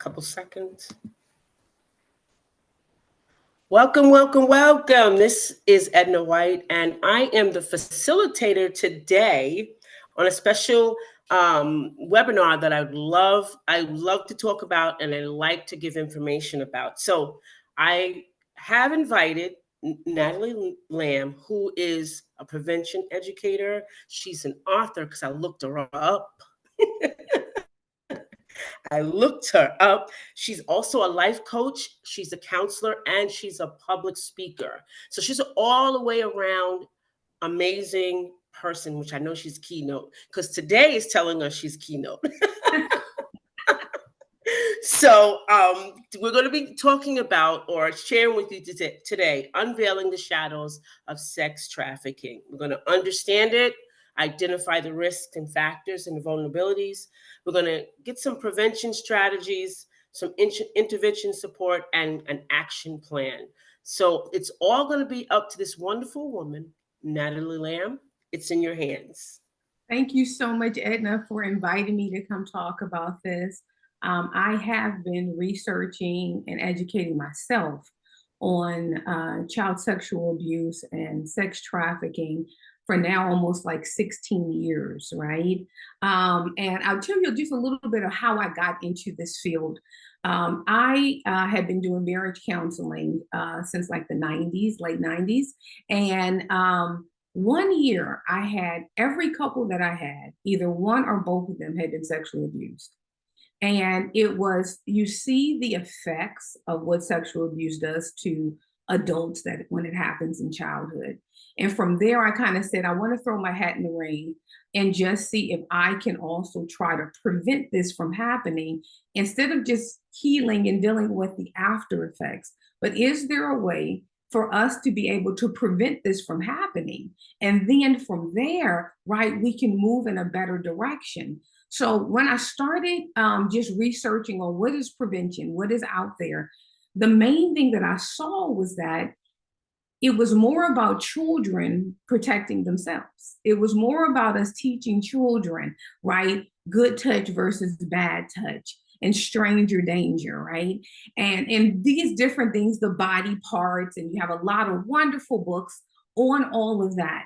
Couple seconds. Welcome, welcome, welcome. This is Edna White, and I am the facilitator today on a special webinar that I love to talk about, and I like to give information about. So I have invited Natalie Lamb, who is a prevention educator. She's an author because I looked her up. I looked her up. She's also a life coach, she's a counselor, and she's a public speaker. So she's an all the way around amazing person, which I know she's keynote, because today is telling us she's keynote. So we're going to be talking about or sharing with you today, unveiling the shadows of sex trafficking. We're going to understand it, identify the risks and factors and vulnerabilities. We're going to get some prevention strategies, some intervention support, and an action plan. So it's all going to be up to this wonderful woman, Natalie Lamb. It's in your hands. Thank you so much, Edna, for inviting me to come talk about this. I have been researching and educating myself on child sexual abuse and sex trafficking for now almost like 16 years, right? And I'll tell you just a little bit of how I got into this field. I had been doing marriage counseling since like the 90s, late 90s. And one year I had every couple that I had, either one or both of them had been sexually abused. And it was, you see the effects of what sexual abuse does to adults that when it happens in childhood. And from there, I kind of said, I want to throw my hat in the ring and just see if I can also try to prevent this from happening instead of just healing and dealing with the after effects. But is there a way for us to be able to prevent this from happening? And then from there, right, we can move in a better direction. So when I started just researching on what is prevention, what is out there, the main thing that I saw was that it was more about children protecting themselves. It was more about us teaching children, right? Good touch versus bad touch and stranger danger, right? And these different things, the body parts, and you have a lot of wonderful books on all of that.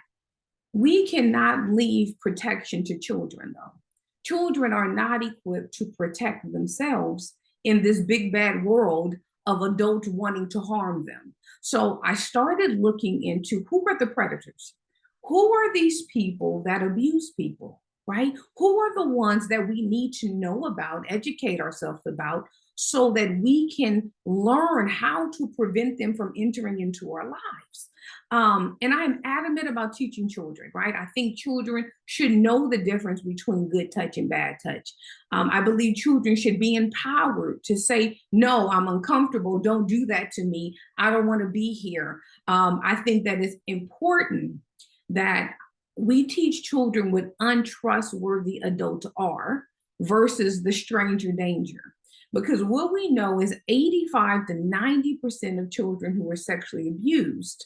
We cannot leave protection to children, though. Children are not equipped to protect themselves in this big bad world of adults wanting to harm them. So I started looking into who are the predators? Who are these people that abuse people, right? Who are the ones that we need to know about, educate ourselves about, so that we can learn how to prevent them from entering into our lives. And I'm adamant about teaching children, right? I think children should know the difference between good touch and bad touch. I believe children should be empowered to say, no, I'm uncomfortable. Don't do that to me. I don't want to be here. I think that it's important that we teach children what untrustworthy adults are versus the stranger danger. Because what we know is 85 to 90% of children who are sexually abused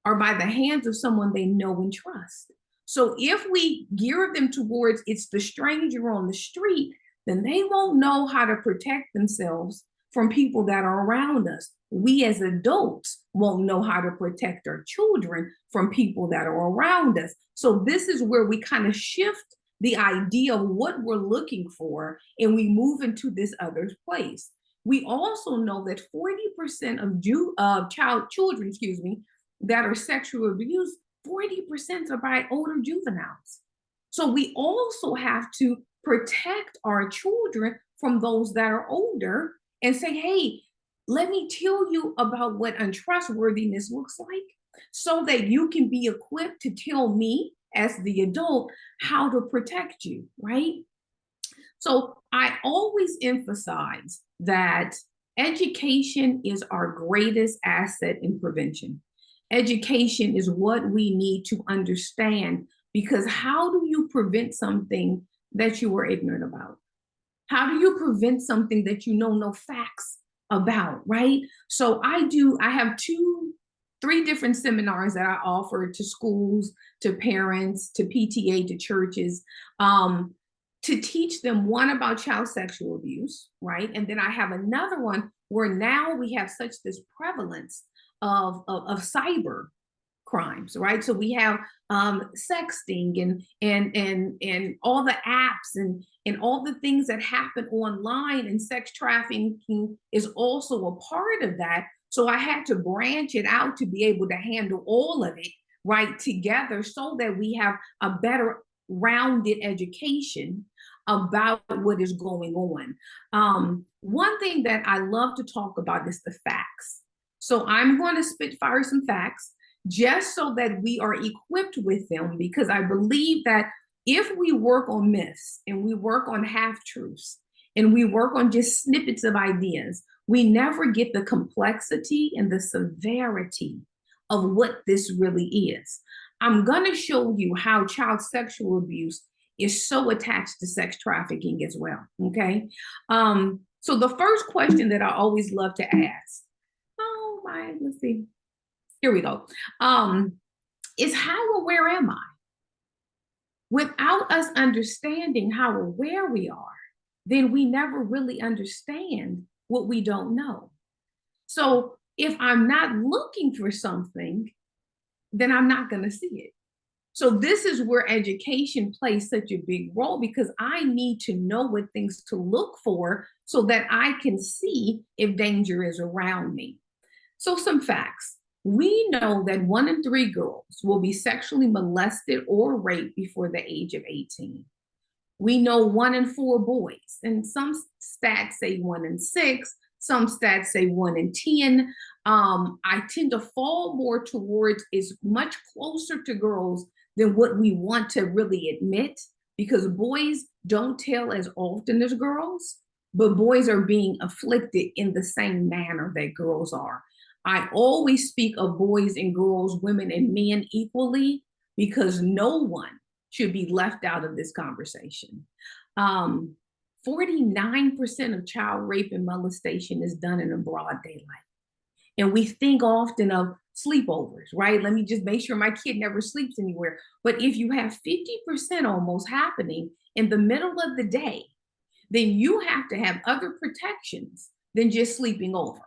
are by the hands of someone they know and trust. So if we gear them towards it's the stranger on the street, then they won't know how to protect themselves from people that are around us. We as adults won't know how to protect our children from people that are around us. So this is where we kind of shift the idea of what we're looking for and we move into this other place. We also know that 40% of children, that are sexually abused, 40% are by older juveniles. So we also have to protect our children from those that are older and say, hey, let me tell you about what untrustworthiness looks like so that you can be equipped to tell me as the adult how to protect you, right? So I always emphasize that education is our greatest asset in prevention. Education is what we need to understand, because how do you prevent something that you are ignorant about? How do you prevent something that you know no facts about, right? So I have three different seminars that I offer to schools, to parents, to PTA, to churches. to teach them one about child sexual abuse, right? And then I have another one where now we have such this prevalence of cyber crimes, right? So we have sexting and all the apps and all the things that happen online, and sex trafficking is also a part of that. So I had to branch it out to be able to handle all of it right together, so that we have a better rounded education about what is going on. One thing that I love to talk about is the facts. So I'm going to spitfire some facts just so that we are equipped with them, because I believe that if we work on myths and we work on half truths and we work on just snippets of ideas, we never get the complexity and the severity of what this really is. I'm going to show you how child sexual abuse is so attached to sex trafficking as well. Okay. So the first question that I always love to ask, oh my, let's see, here we go, is how aware am I? Without us understanding how aware we are, then we never really understand what we don't know. So if I'm not looking for something, then I'm not going to see it. So this is where education plays such a big role, because I need to know what things to look for so that I can see if danger is around me. So some facts. We know that 1 in 3 girls will be sexually molested or raped before the age of 18. We know 1 in 4 boys, and some stats say 1 in 6, some stats say 1 in 10. I tend to fall more towards is much closer to girls than what we want to really admit, because boys don't tell as often as girls, but boys are being afflicted in the same manner that girls are. I always speak of boys and girls, women and men equally, because no one should be left out of this conversation. 49% of child rape and molestation is done in a broad daylight. And we think often of sleepovers, right? Let me just make sure my kid never sleeps anywhere. But if you have 50% almost happening in the middle of the day, then you have to have other protections than just sleeping over.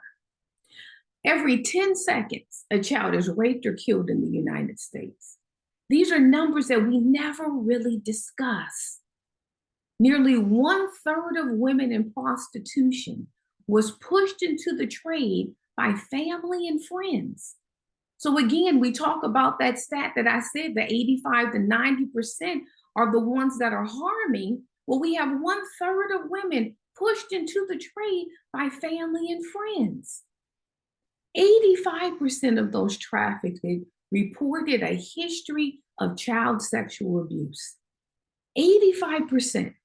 Every 10 seconds, a child is raped or killed in the United States. These are numbers that we never really discuss. Nearly 1/3 of women in prostitution was pushed into the trade by family and friends. So again, we talk about that stat that I said, the 85 to 90% are the ones that are harming. Well, we have 1/3 of women pushed into the trade by family and friends. 85% of those trafficked reported a history of child sexual abuse. 85%.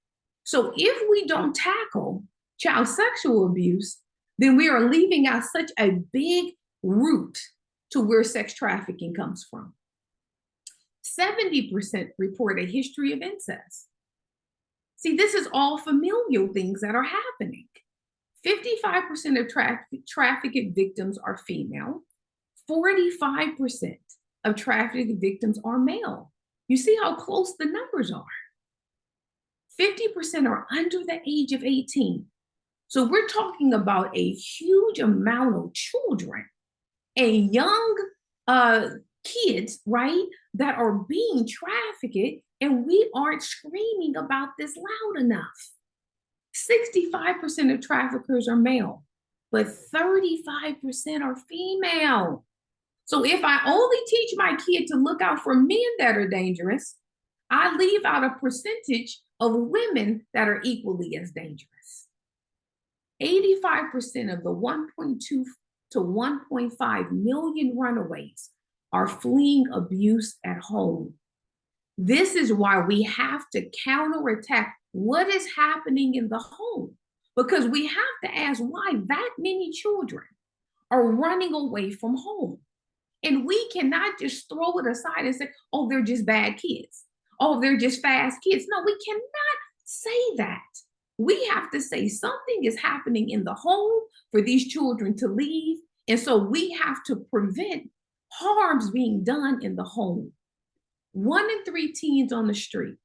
So if we don't tackle child sexual abuse, then we are leaving out such a big root to where sex trafficking comes from. 70% report a history of incest. See, this is all familial things that are happening. 55% of trafficked victims are female. 45% of trafficked victims are male. You see how close the numbers are. 50% are under the age of 18. So we're talking about a huge amount of children and young kids, right, that are being trafficked, and we aren't screaming about this loud enough. 65% of traffickers are male, but 35% are female. So if I only teach my kid to look out for men that are dangerous, I leave out a percentage of women that are equally as dangerous. 85% of the 1.2 to 1.5 million runaways are fleeing abuse at home. This is why we have to counterattack what is happening in the home, because we have to ask why that many children are running away from home. And we cannot just throw it aside and say, oh, they're just bad kids. Oh, they're just fast kids. No, we cannot say that. We have to say something is happening in the home for these children to leave. And so we have to prevent harms being done in the home. 1 in 3 teens on the street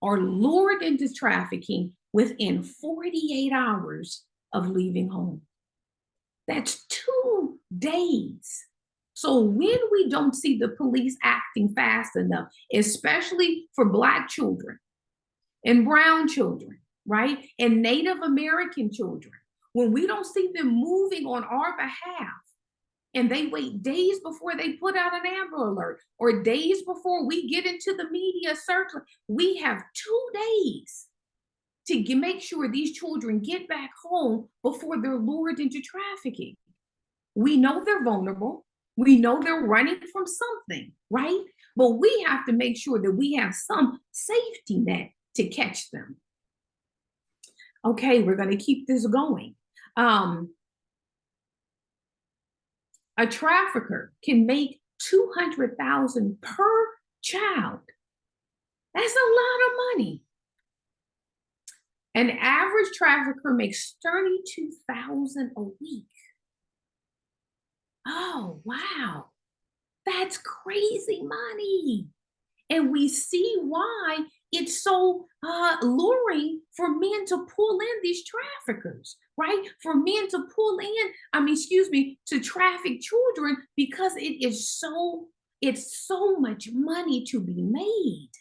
are lured into trafficking within 48 hours of leaving home. That's 2 days. So when we don't see the police acting fast enough, especially for Black children and brown children, right? And Native American children, when we don't see them moving on our behalf, and they wait days before they put out an Amber Alert or days before we get into the media circle, we have 2 days to make sure these children get back home before they're lured into trafficking. We know they're vulnerable. We know they're running from something, right? But we have to make sure that we have some safety net to catch them. Okay, we're going to keep this going. A trafficker can make $200,000 per child. That's a lot of money. An average trafficker makes $32,000 a week. Oh, wow. That's crazy money. And we see why it's so luring for men to pull in these traffickers, right? For men to pull in, to traffic children, because it's so much money to be made.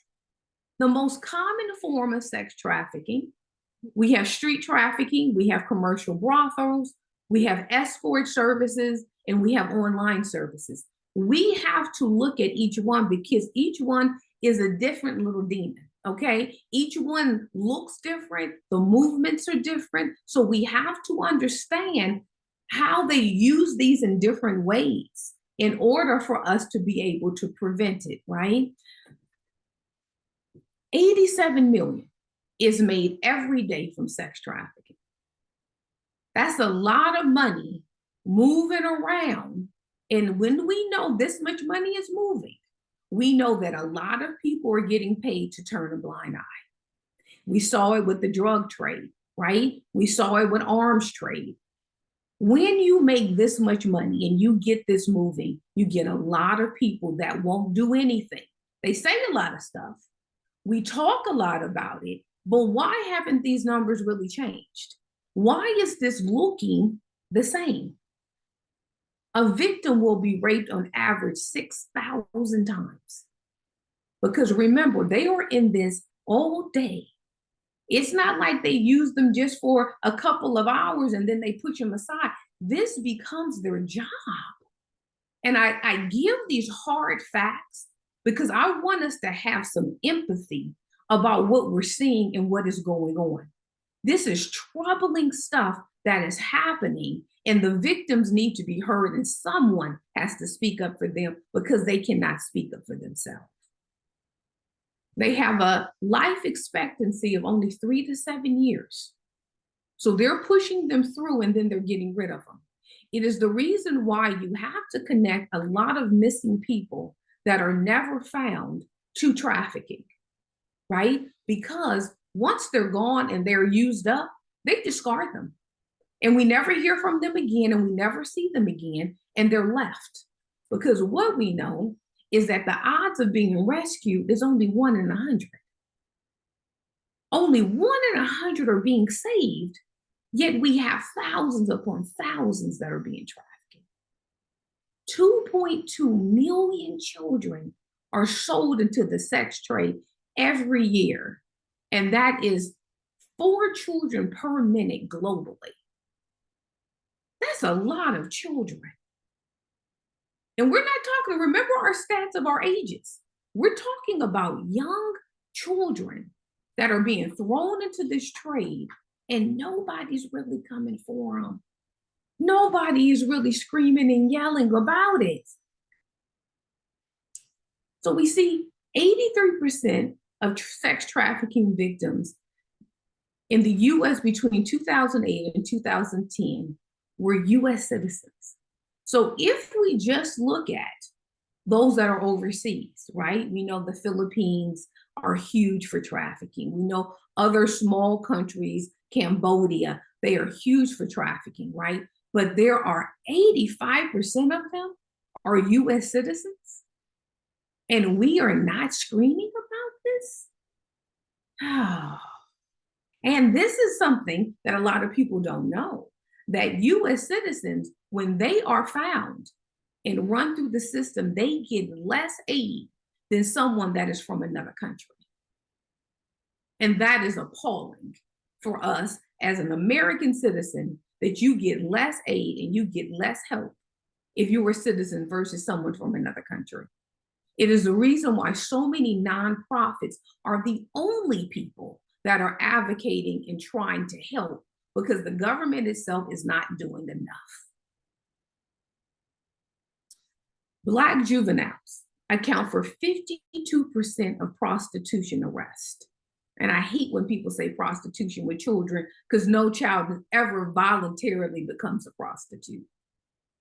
The most common form of sex trafficking, we have street trafficking, we have commercial brothels, we have escort services, and we have online services. We have to look at each one because each one is a different little demon, okay? Each one looks different, the movements are different. So we have to understand how they use these in different ways in order for us to be able to prevent it, right? 87 million is made every day from sex trafficking. That's a lot of money moving around. And when we know this much money is moving, we know that a lot of people are getting paid to turn a blind eye. We saw it with the drug trade, right? We saw it with arms trade. When you make this much money and you get this moving, you get a lot of people that won't do anything. They say a lot of stuff. We talk a lot about it, but why haven't these numbers really changed? Why is this looking the same? A victim will be raped on average 6,000 times. Because remember, they are in this all day. It's not like they use them just for a couple of hours and then they push them aside. This becomes their job. And I give these hard facts because I want us to have some empathy about what we're seeing and what is going on. This is troubling stuff that is happening, and the victims need to be heard, and someone has to speak up for them because they cannot speak up for themselves. They have a life expectancy of only 3 to 7 years. So they're pushing them through and then they're getting rid of them. It is the reason why you have to connect a lot of missing people that are never found to trafficking, right? Because once they're gone and they're used up, they discard them. And we never hear from them again and we never see them again, and they're left. Because what we know is that the odds of being rescued is only 1 in 100. Only 1 in 100 are being saved, yet we have thousands upon thousands that are being trafficked. 2.2 million children are sold into the sex trade every year, and that is 4 children per minute globally. That's a lot of children. And we're not talking, remember our stats of our ages. We're talking about young children that are being thrown into this trade, and nobody's really coming for them. Nobody is really screaming and yelling about it. So we see 83% of sex trafficking victims in the US between 2008 and 2010 were US citizens. So if we just look at those that are overseas, right? We know the Philippines are huge for trafficking. We know other small countries, Cambodia, they are huge for trafficking, right? But there are 85% of them are US citizens. And we are not screaming about this. And this is something that a lot of people don't know, that you as citizens, when they are found and run through the system, they get less aid than someone that is from another country. And that is appalling for us as an American citizen, that you get less aid and you get less help if you're a citizen versus someone from another country. It is the reason why so many nonprofits are the only people that are advocating and trying to help, because the government itself is not doing enough. Black juveniles account for 52% of prostitution arrests. And I hate when people say prostitution with children, because no child ever voluntarily becomes a prostitute,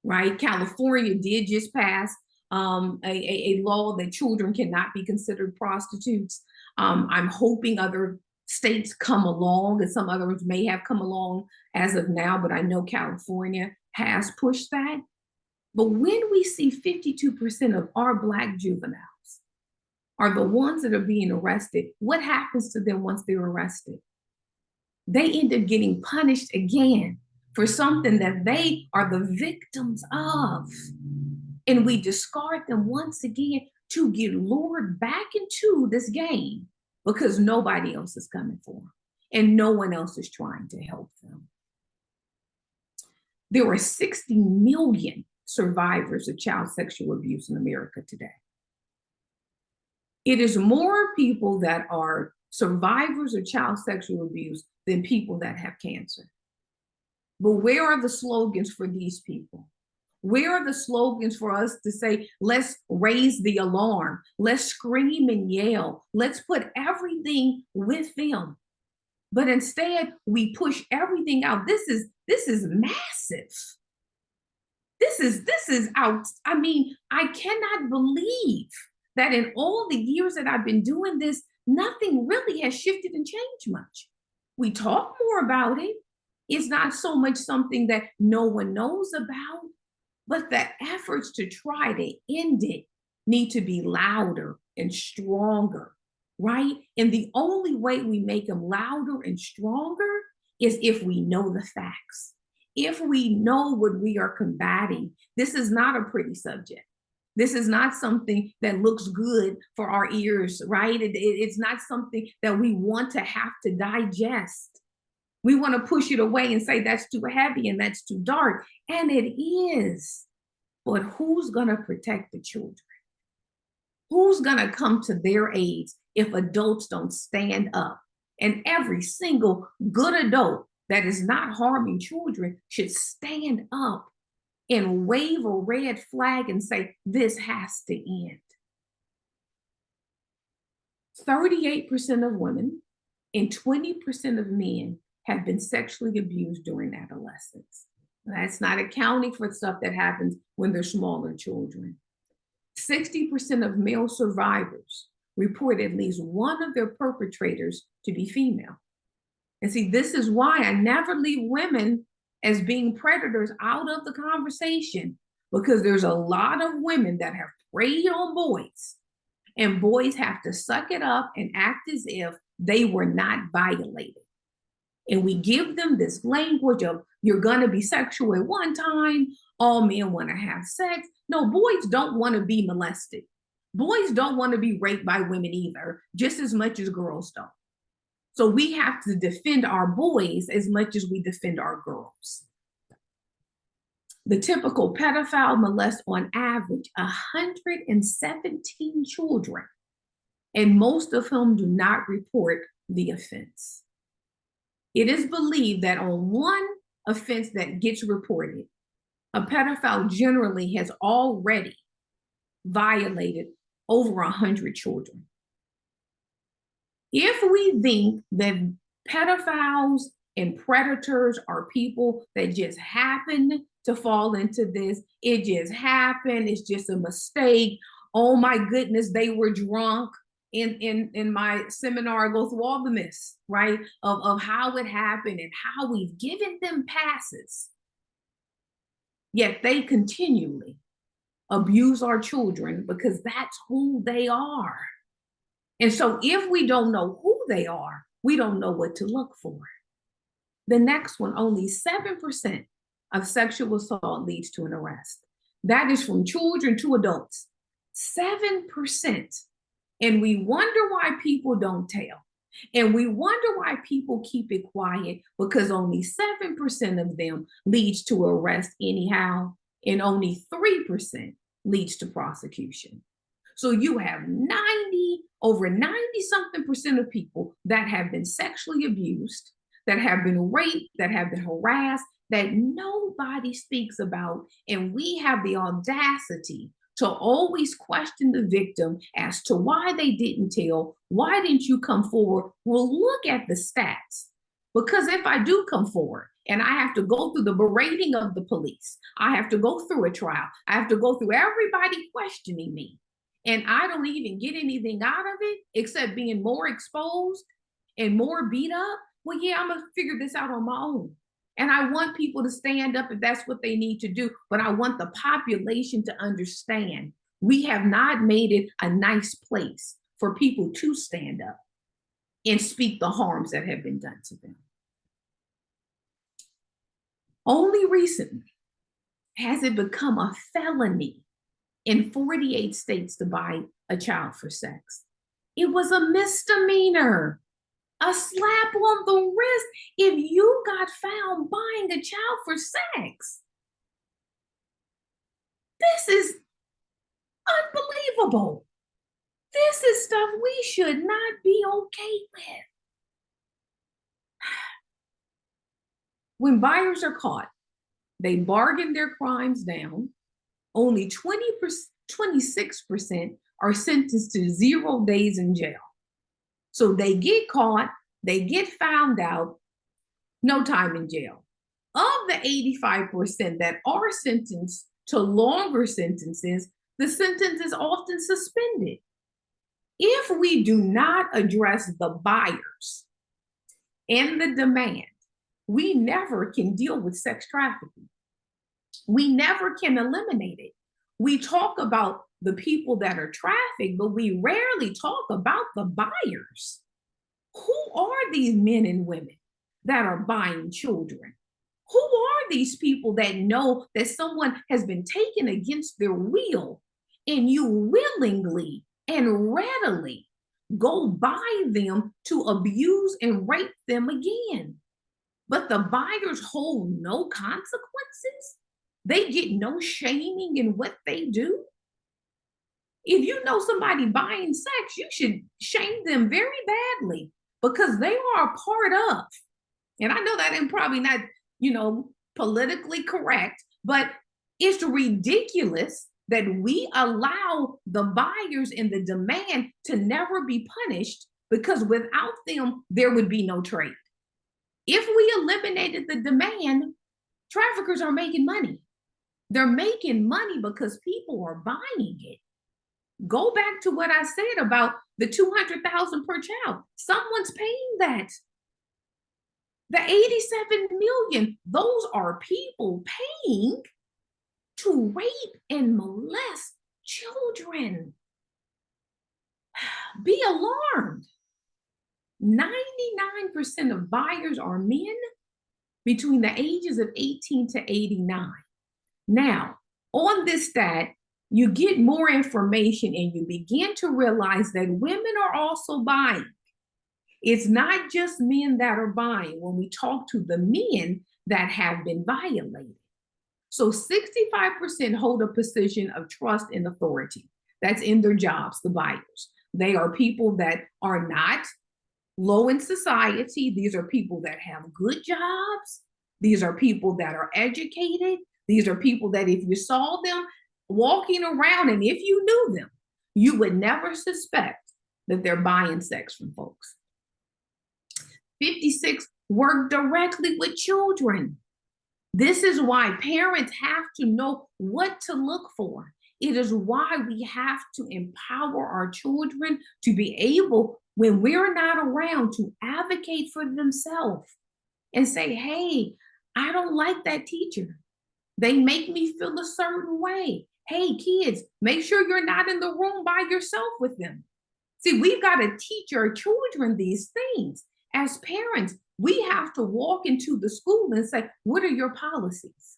right? California did just pass a law that children cannot be considered prostitutes. I'm hoping other states come along, and some others may have come along as of now, but I know California has pushed that. But when we see 52% of our Black juveniles are the ones that are being arrested, what happens to them once they're arrested? They end up getting punished again for something that they are the victims of. And we discard them once again to get lured back into this game because nobody else is coming for them and no one else is trying to help them. There are 60 million survivors of child sexual abuse in America today. It is more people that are survivors of child sexual abuse than people that have cancer. But where are the slogans for these people? Where are the slogans for us to say, let's raise the alarm, let's scream and yell, let's put everything with them? But instead, we push everything out. This is massive. This is out. I mean, I cannot believe that in all the years that I've been doing this, nothing really has shifted and changed much. We talk more about it. It's not so much something that no one knows about, but the efforts to try to end it need to be louder and stronger, right? And the only way we make them louder and stronger is if we know the facts. If we know what we are combating. This is not a pretty subject. This is not something that looks good for our ears, right? It's not something that we want to have to digest. We want to push it away and say that's too heavy and that's too dark. And it is. But who's going to protect the children? Who's going to come to their aid if adults don't stand up? And every single good adult that is not harming children should stand up and wave a red flag and say, this has to end. 38% of women and 20% of men have been sexually abused during adolescence. That's not accounting for stuff that happens when they're smaller children. 60% of male survivors report at least one of their perpetrators to be female. And see, this is why I never leave women as being predators out of the conversation, because there's a lot of women that have preyed on boys, and boys have to suck it up and act as if they were not violated. And we give them this language of, you're going to be sexual at one time, all men want to have sex. No, boys don't want to be molested. Boys don't want to be raped by women either, just as much as girls don't. So we have to defend our boys as much as we defend our girls. The typical pedophile molests on average 117 children, and most of whom do not report the offense. It is believed that on one offense that gets reported, a pedophile generally has already violated over 100 children. If we think that pedophiles and predators are people that just happen to fall into this, it just happened, it's just a mistake, oh my goodness, they were drunk. In my seminar, I go through all the myths, right, of how it happened and how we've given them passes. Yet they continually abuse our children because that's who they are. And so if we don't know who they are, we don't know what to look for. The next one, only 7% of sexual assault leads to an arrest. That is from children to adults. 7%. And we wonder why people don't tell. And we wonder why people keep it quiet, because only 7% of them leads to arrest anyhow, and only 3% leads to prosecution. So you have over 90 something percent of people that have been sexually abused, that have been raped, that have been harassed, that nobody speaks about. And we have the audacity to always question the victim as to why they didn't tell. Why didn't you come forward? Well, look at the stats. Because if I do come forward and I have to go through the berating of the police, I have to go through a trial, I have to go through everybody questioning me, and I don't even get anything out of it except being more exposed and more beat up, well, yeah, I'm gonna figure this out on my own. And I want people to stand up if that's what they need to do, but I want the population to understand we have not made it a nice place for people to stand up and speak the harms that have been done to them. Only recently has it become a felony in 48 states to buy a child for sex. It was a misdemeanor, a slap on the wrist if you got found buying a child for sex. This is unbelievable. This is stuff we should not be okay with. When buyers are caught, they bargain their crimes down. Only 26% are sentenced to 0 days in jail. So they get caught, they get found out, no time in jail. Of the 85% that are sentenced to longer sentences, the sentence is often suspended. If we do not address the buyers and the demand, we never can deal with sex trafficking. We never can eliminate it. We talk about the people that are trafficked, but we rarely talk about the buyers. Who are these men and women that are buying children? Who are these people that know that someone has been taken against their will, and you willingly and readily go buy them to abuse and rape them again? But the buyers hold no consequences. They get no shaming in what they do. If you know somebody buying sex, you should shame them very badly, because they are a part of. And I know that ain't probably not, politically correct, but it's ridiculous that we allow the buyers and the demand to never be punished, because without them, there would be no trade. If we eliminated the demand, traffickers are making money. They're making money because people are buying it. Go back to what I said about the 200,000 per child. Someone's paying that. The 87 million, those are people paying to rape and molest children. Be alarmed. 99% of buyers are men between the ages of 18 to 89. Now, on this stat, you get more information and you begin to realize that women are also buying. It's not just men that are buying when we talk to the men that have been violated. So 65% hold a position of trust and authority. That's in their jobs, the buyers. They are people that are not low in society. These are people that have good jobs. These are people that are educated. These are people that if you saw them walking around and if you knew them, you would never suspect that they're buying sex from folks. 56 work directly with children. This is why parents have to know what to look for. It is why we have to empower our children to be able, when we're not around, to advocate for themselves and say, hey, I don't like that teacher. They make me feel a certain way. Hey, kids, make sure you're not in the room by yourself with them. See, we've got to teach our children these things. As parents, we have to walk into the school and say, what are your policies?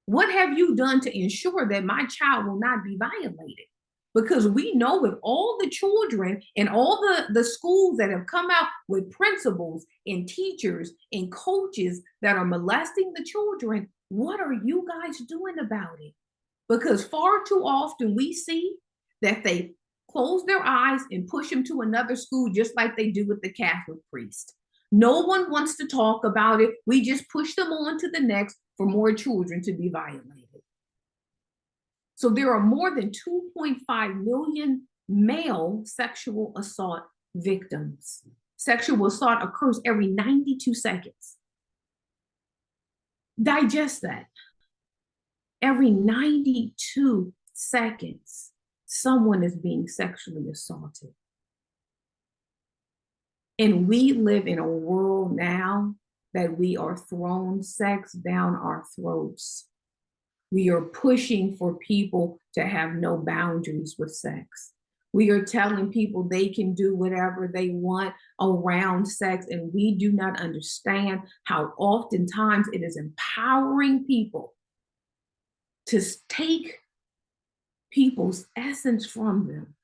What have you done to ensure that my child will not be violated? Because we know with all the children and all the schools that have come out with principals and teachers and coaches that are molesting the children, what are you guys doing about it? Because far too often we see that they close their eyes and push them to another school, just like they do with the Catholic priest. No one wants to talk about it. We just push them on to the next for more children to be violated. So there are more than 2.5 million male sexual assault victims. Sexual assault occurs every 92 seconds. Digest that. Every 92 seconds, someone is being sexually assaulted. And we live in a world now that we are throwing sex down our throats. We are pushing for people to have no boundaries with sex. We are telling people they can do whatever they want around sex, and we do not understand how oftentimes it is empowering people to take people's essence from them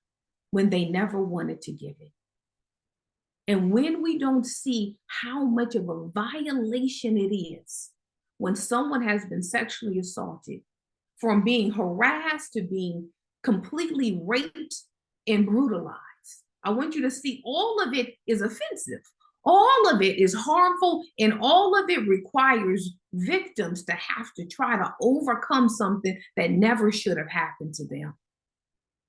when they never wanted to give it. And when we don't see how much of a violation it is when someone has been sexually assaulted, from being harassed to being completely raped and brutalized, I want you to see all of it is offensive. All of it is harmful, and all of it requires victims to have to try to overcome something that never should have happened to them.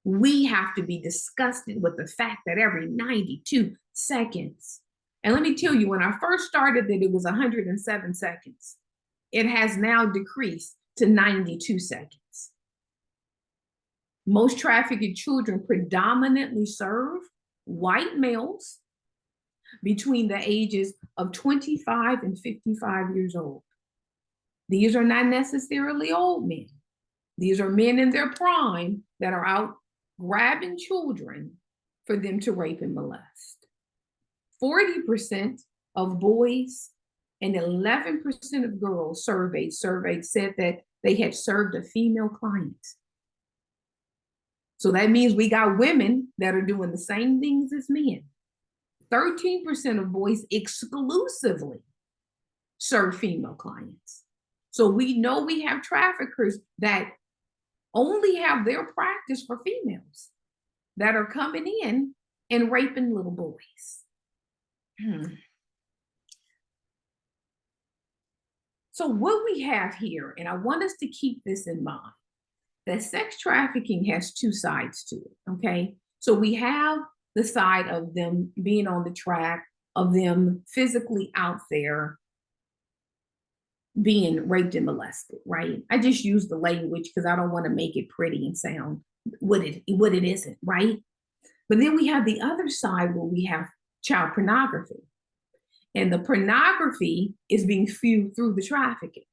We have to be disgusted with the fact that every 92 seconds, and let me tell you, when I first started that it was 107 seconds, it has now decreased to 92 seconds. Most trafficked children predominantly serve white males between the ages of 25 and 55 years old. These are not necessarily old men. These are men in their prime that are out grabbing children for them to rape and molest. 40% of boys and 11% of girls surveyed said that they had served a female client. So that means we got women that are doing the same things as men. 13% of boys exclusively serve female clients. So we know we have traffickers that only have their practice for females that are coming in and raping little boys. So what we have here, and I want us to keep this in mind, that sex trafficking has two sides to it, okay? So we have the side of them being on the track, of them physically out there being raped and molested, right? I just use the language because I don't want to make it pretty and sound what it isn't, right? But then we have the other side where we have child pornography. And the pornography is being fueled through the trafficking.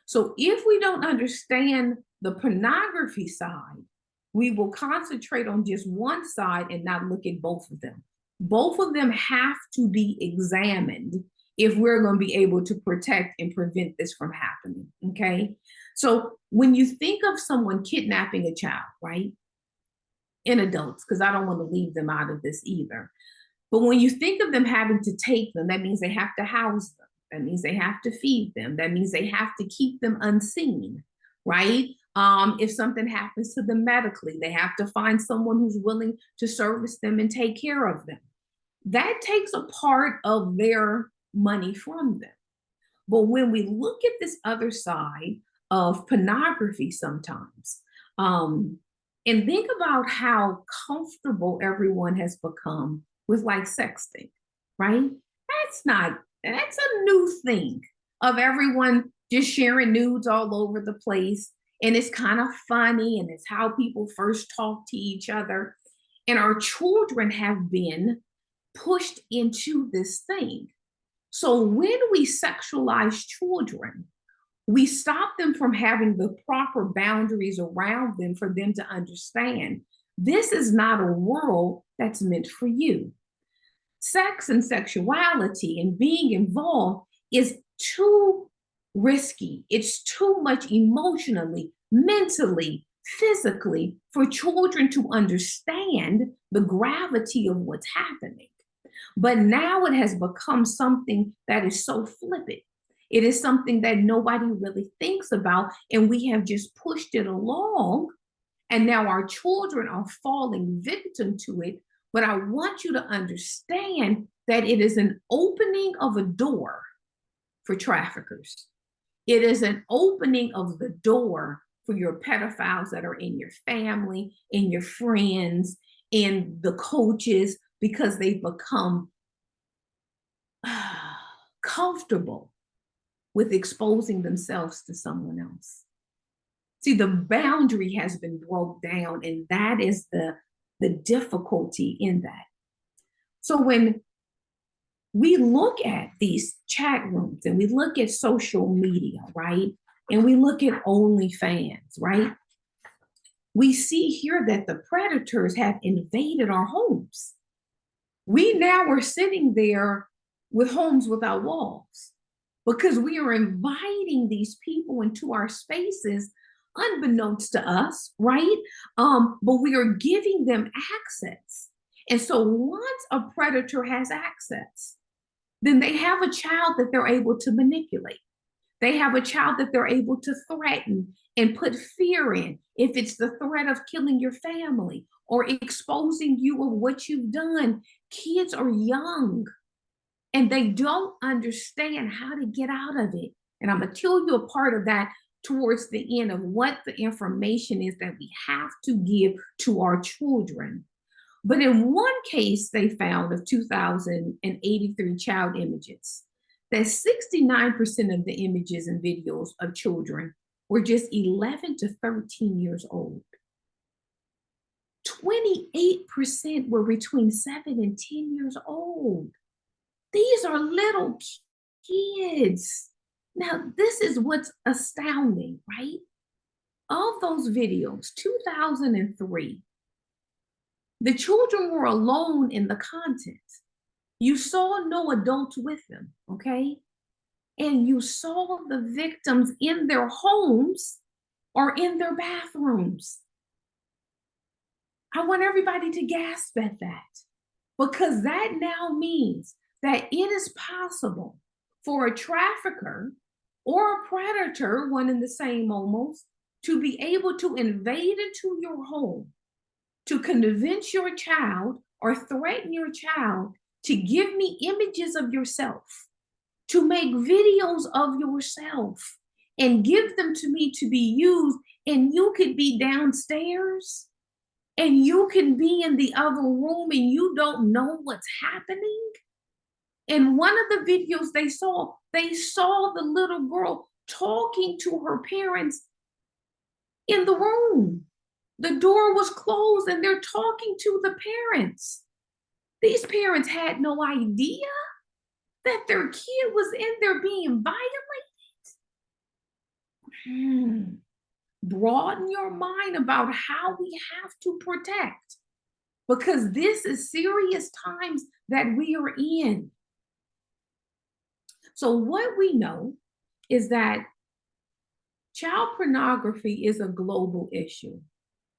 So if we don't understand the pornography side, we will concentrate on just one side and not look at both of them. Both of them have to be examined if we're going to be able to protect and prevent this from happening, okay? So when you think of someone kidnapping a child, right? And adults, because I don't want to leave them out of this either. But when you think of them having to take them, that means they have to house them. That means they have to feed them. That means they have to keep them unseen, right? If something happens to them medically, they have to find someone who's willing to service them and take care of them. That takes a part of their money from them. But when we look at this other side of pornography sometimes, and think about how comfortable everyone has become with like sexting, right? That's a new thing of everyone just sharing nudes all over the place. And it's kind of funny, and it's how people first talk to each other. And our children have been pushed into this thing. So when we sexualize children, we stop them from having the proper boundaries around them for them to understand this is not a world that's meant for you. Sex and sexuality and being involved is too risky. It's too much emotionally, mentally, physically for children to understand the gravity of what's happening. But now it has become something that is so flippant. It is something that nobody really thinks about, and we have just pushed it along. And now our children are falling victim to it. But I want you to understand that it is an opening of a door for traffickers. It is an opening of the door for your pedophiles that are in your family, in your friends, in the coaches, because they've become comfortable with exposing themselves to someone else. See, the boundary has been broke down, and that is the difficulty in that. So when we look at these chat rooms and we look at social media, right? And we look at OnlyFans, right? We see here that the predators have invaded our homes. We now are sitting there with homes without walls because we are inviting these people into our spaces unbeknownst to us, right? But we are giving them access. And so once a predator has access, then they have a child that they're able to manipulate. They have a child that they're able to threaten and put fear in. If it's the threat of killing your family or exposing you of what you've done, kids are young and they don't understand how to get out of it. And I'm going to tell you a part of that towards the end of what the information is that we have to give to our children. But in one case, they found of 2,083 child images, that 69% of the images and videos of children were just 11 to 13 years old. 28% were between 7 and 10 years old. These are little kids. Now, this is what's astounding, right? Of those videos, 2003, the children were alone in the content. You saw no adults with them, okay? And you saw the victims in their homes or in their bathrooms. I want everybody to gasp at that because that now means that it is possible for a trafficker or a predator, one and the same almost, to be able to invade into your home, to convince your child or threaten your child to give me images of yourself, to make videos of yourself and give them to me to be used. And you could be downstairs and you can be in the other room and you don't know what's happening. In one of the videos they saw the little girl talking to her parents in the room. The door was closed and they're talking to the parents. These parents had no idea that their kid was in there being violated. Broaden your mind about how we have to protect, because this is serious times that we are in. So what we know is that child pornography is a global issue,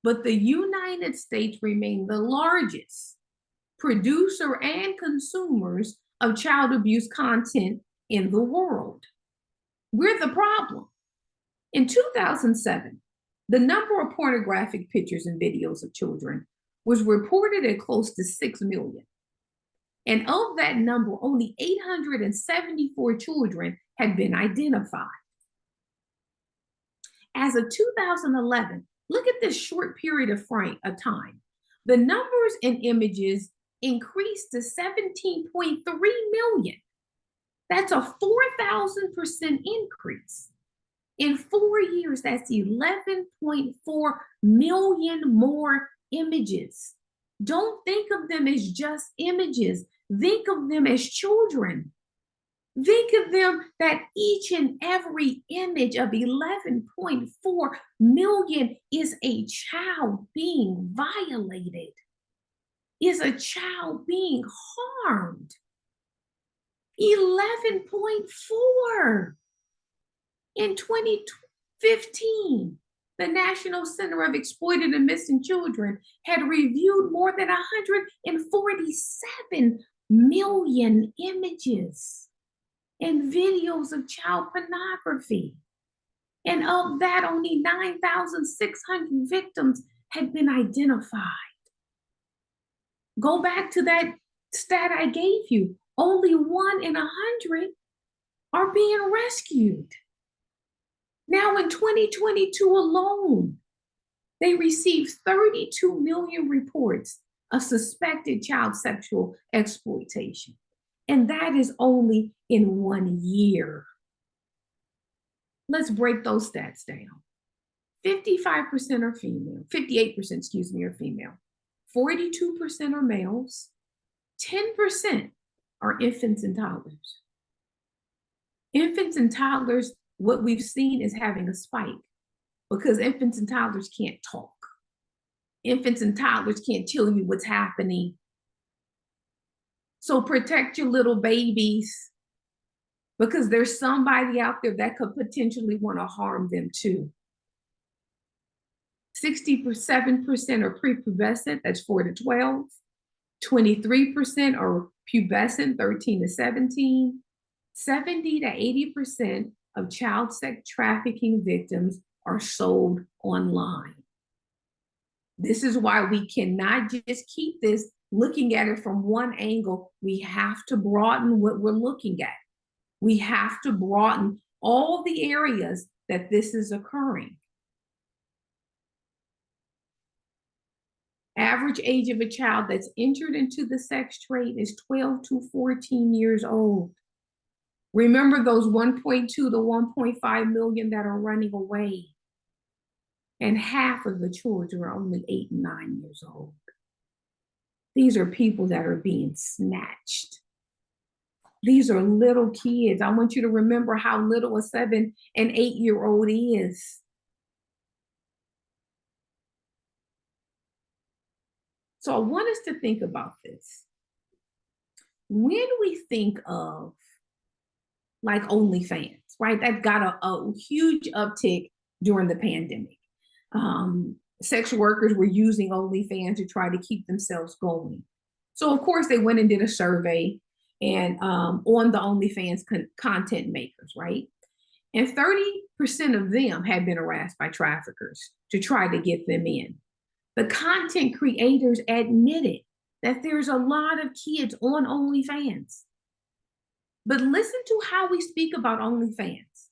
but the United States remain the largest producer and consumers of child abuse content in the world. We're the problem. In 2007, the number of pornographic pictures and videos of children was reported at close to 6 million. And of that number, only 874 children had been identified. As of 2011, look at this short period of time. The numbers and images increased to 17.3 million. That's a 4,000% increase. In 4 years, that's 11.4 million more images. Don't think of them as just images. Think of them as children. Think of them that each and every image of 11.4 million is a child being violated. is a child being harmed. 11.4 in 2015. The National Center of Exploited and Missing Children had reviewed more than 147 million images and videos of child pornography. And of that, only 9,600 victims had been identified. Go back to that stat I gave you. Only 1 in 100 are being rescued. Now, in 2022 alone, they received 32 million reports of suspected child sexual exploitation. And that is only in 1 year. Let's break those stats down. 55% are female, 58%, are female. 42% are males. 10% are infants and toddlers. Infants and toddlers, what we've seen is having a spike because infants and toddlers can't talk. Infants and toddlers can't tell you what's happening. So protect your little babies because there's somebody out there that could potentially want to harm them too. 67% are prepubescent, that's 4 to 12. 23% are pubescent, 13 to 17. 70 to 80% of child sex trafficking victims are sold online. This is why we cannot just keep this looking at it from one angle. We have to broaden what we're looking at. We have to broaden all the areas that this is occurring. Average age of a child that's entered into the sex trade is 12 to 14 years old. Remember those 1.2 to 1.5 million that are running away. And half of the children are only 8 and 9 years old. These are people that are being snatched. These are little kids. I want you to remember how little a 7 and 8-year-old is. So I want us to think about this. When we think of like OnlyFans, right? That got a huge uptick during the pandemic. Sex workers were using OnlyFans to try to keep themselves going. So of course they went and did a survey and on the OnlyFans content makers, right? And 30% of them had been harassed by traffickers to try to get them in. The content creators admitted that there's a lot of kids on OnlyFans. But listen to how we speak about OnlyFans.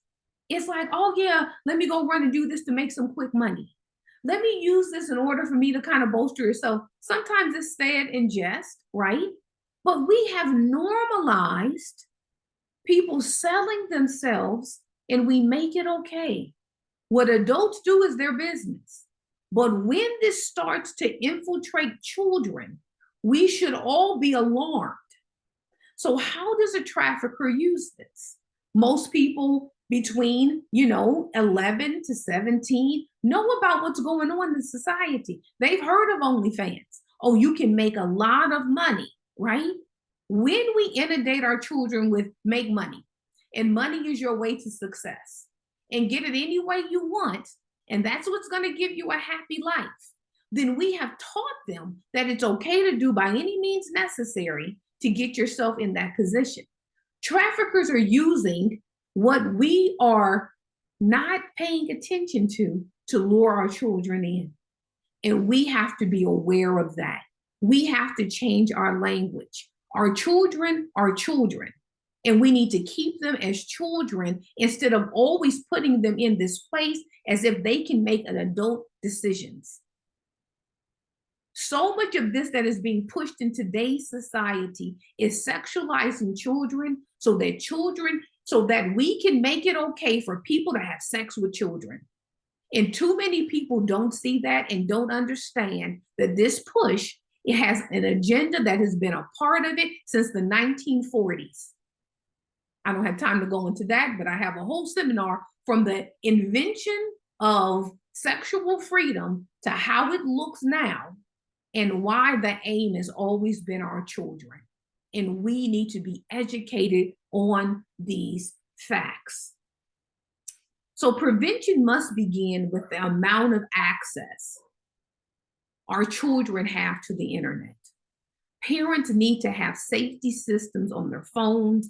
It's like, oh yeah, let me go run and do this to make some quick money. Let me use this in order for me to kind of bolster yourself. Sometimes it's said in jest, right? But we have normalized people selling themselves and we make it okay. What adults do is their business. But when this starts to infiltrate children, we should all be alarmed. So how does a trafficker use this? Most people between, 11 to 17 know about what's going on in society. They've heard of OnlyFans. Oh, you can make a lot of money, right? When we inundate our children with make money, and money is your way to success, and get it any way you want, and that's what's going to give you a happy life, then we have taught them that it's okay to do by any means necessary to get yourself in that position. Traffickers are using what we are not paying attention to lure our children in. And we have to be aware of that. We have to change our language. Our children are children, and we need to keep them as children instead of always putting them in this place as if they can make an adult decisions. So much of this that is being pushed in today's society is sexualizing children so that we can make it okay for people to have sex with children. And too many people don't see that and don't understand that this push, it has an agenda that has been a part of it since the 1940s. I don't have time to go into that, but I have a whole seminar from the invention of sexual freedom to how it looks now. and why the aim has always been our children. And we need to be educated on these facts. So prevention must begin with the amount of access our children have to the internet. Parents need to have safety systems on their phones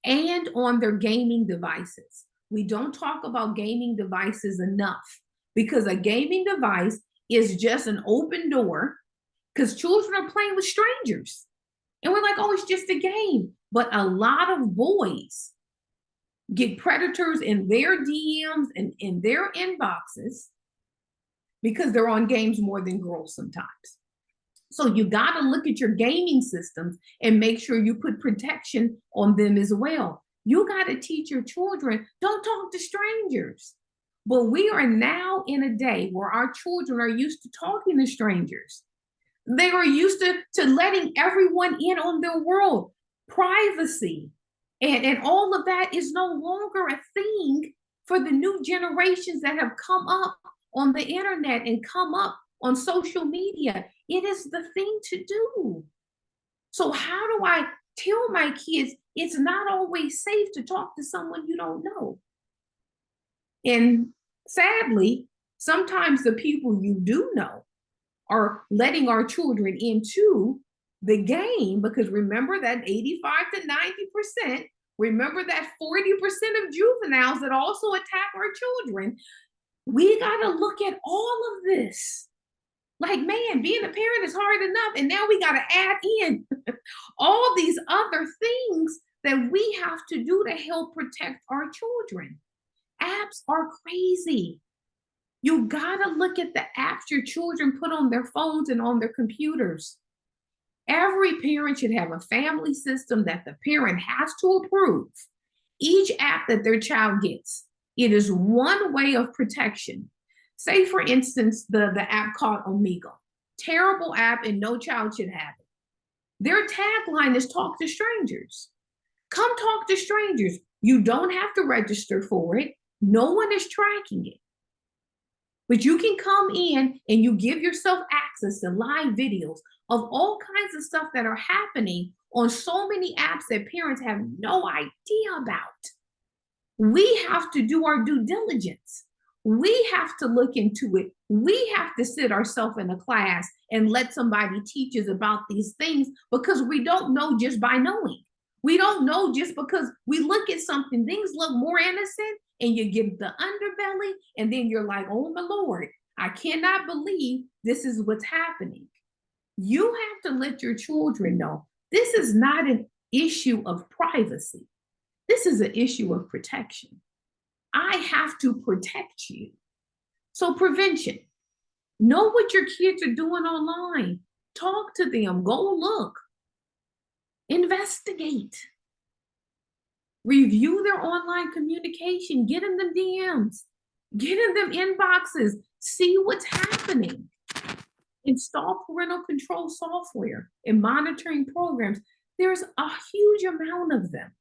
and on their gaming devices. We don't talk about gaming devices enough, because a gaming device is just an open door, because children are playing with strangers. And we're like, oh, it's just a game. But a lot of boys get predators in their DMs and in their inboxes because they're on games more than girls sometimes. So you got to look at your gaming systems and make sure you put protection on them as well. You got to teach your children, don't talk to strangers. But we are now in a day where our children are used to talking to strangers. They are used to letting everyone in on their world. Privacy and all of that is no longer a thing for the new generations that have come up on the internet and come up on social media. It is the thing to do. So how do I tell my kids it's not always safe to talk to someone you don't know? And sadly, sometimes the people you do know are letting our children into the game, because remember that 85 to 90%, remember that 40% of juveniles that also attack our children. We got to look at all of this. Like, man, being a parent is hard enough, and now we got to add in all these other things that we have to do to help protect our children. Apps are crazy. You gotta look at the apps your children put on their phones and on their computers. Every parent should have a family system that the parent has to approve. Each app that their child gets, it is one way of protection. Say, for instance, the app called Omegle. Terrible app, and no child should have it. Their tagline is talk to strangers. Come talk to strangers. You don't have to register for it. No one is tracking it. But you can come in and you give yourself access to live videos of all kinds of stuff that are happening on so many apps that parents have no idea about. We have to do our due diligence. We have to look into it. We have to sit ourselves in a class and let somebody teach us about these things, because we don't know just by knowing. We don't know just because we look at something. Things look more innocent, and you get the underbelly, and then you're like, oh my Lord, I cannot believe this is what's happening. You have to let your children know this is not an issue of privacy. This is an issue of protection. I have to protect you. So prevention. Know what your kids are doing online. Talk to them. Go look. Investigate. Review their online communication. Get in the DMs. Get in them inboxes. See what's happening. Install parental control software and monitoring programs. There's a huge amount of them.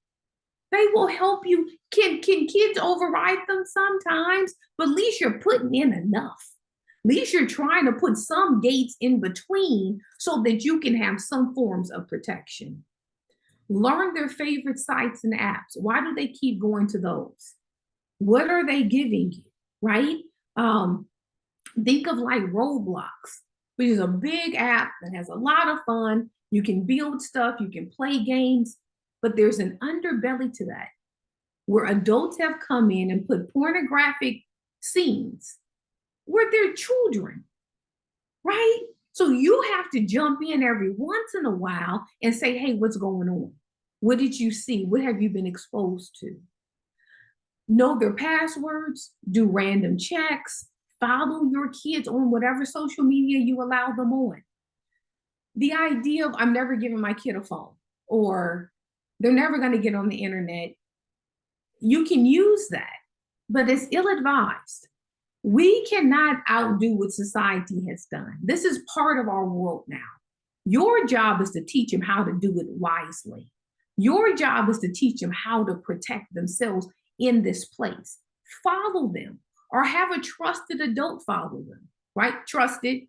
They will help you. Can kids override them sometimes? But at least you're putting in enough. At least you're trying to put some gates in between so that you can have some forms of protection. Learn their favorite sites and apps. Why do they keep going to those? What are they giving you, right? Think of like Roblox, which is a big app that has a lot of fun. You can build stuff, you can play games, but there's an underbelly to that where adults have come in and put pornographic scenes where they're children, right? So you have to jump in every once in a while and say, hey, what's going on? What did you see? What have you been exposed to? Know their passwords, do random checks, follow your kids on whatever social media you allow them on. The idea of I'm never giving my kid a phone, or they're never going to get on the internet. You can use that, but it's ill-advised. We cannot outdo what society has done. This is part of our world now. Your job is to teach them how to do it wisely. Your job is to teach them how to protect themselves in this place. Follow them, or have a trusted adult follow them, right? Trusted,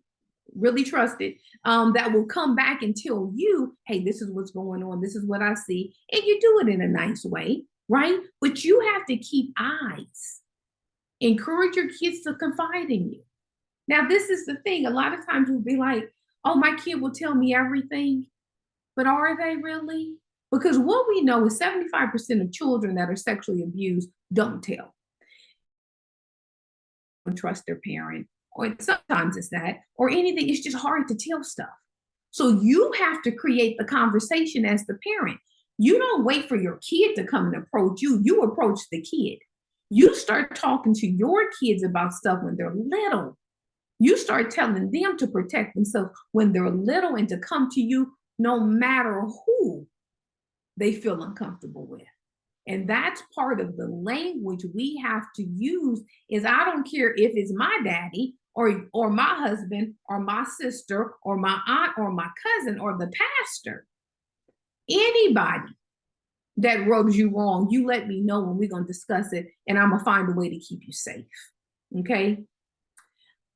really trusted, that will come back and tell you, hey, this is what's going on. This is what I see. And you do it in a nice way, right? But you have to keep eyes. Encourage your kids to confide in you. Now, this is the thing. A lot of times we'll be like, oh, my kid will tell me everything. But are they really? Because what we know is 75% of children that are sexually abused don't tell. Don't trust their parent, or sometimes it's that, or anything. It's just hard to tell stuff. So you have to create the conversation as the parent. You don't wait for your kid to come and approach you. You approach the kid. You start talking to your kids about stuff when they're little. You start telling them to protect themselves when they're little and to come to you no matter who they feel uncomfortable with. And that's part of the language we have to use is I don't care if it's my daddy or my husband or my sister or my aunt or my cousin or the pastor. Anybody that rubs you wrong, you let me know and we're going to discuss it and I'm going to find a way to keep you safe. Okay?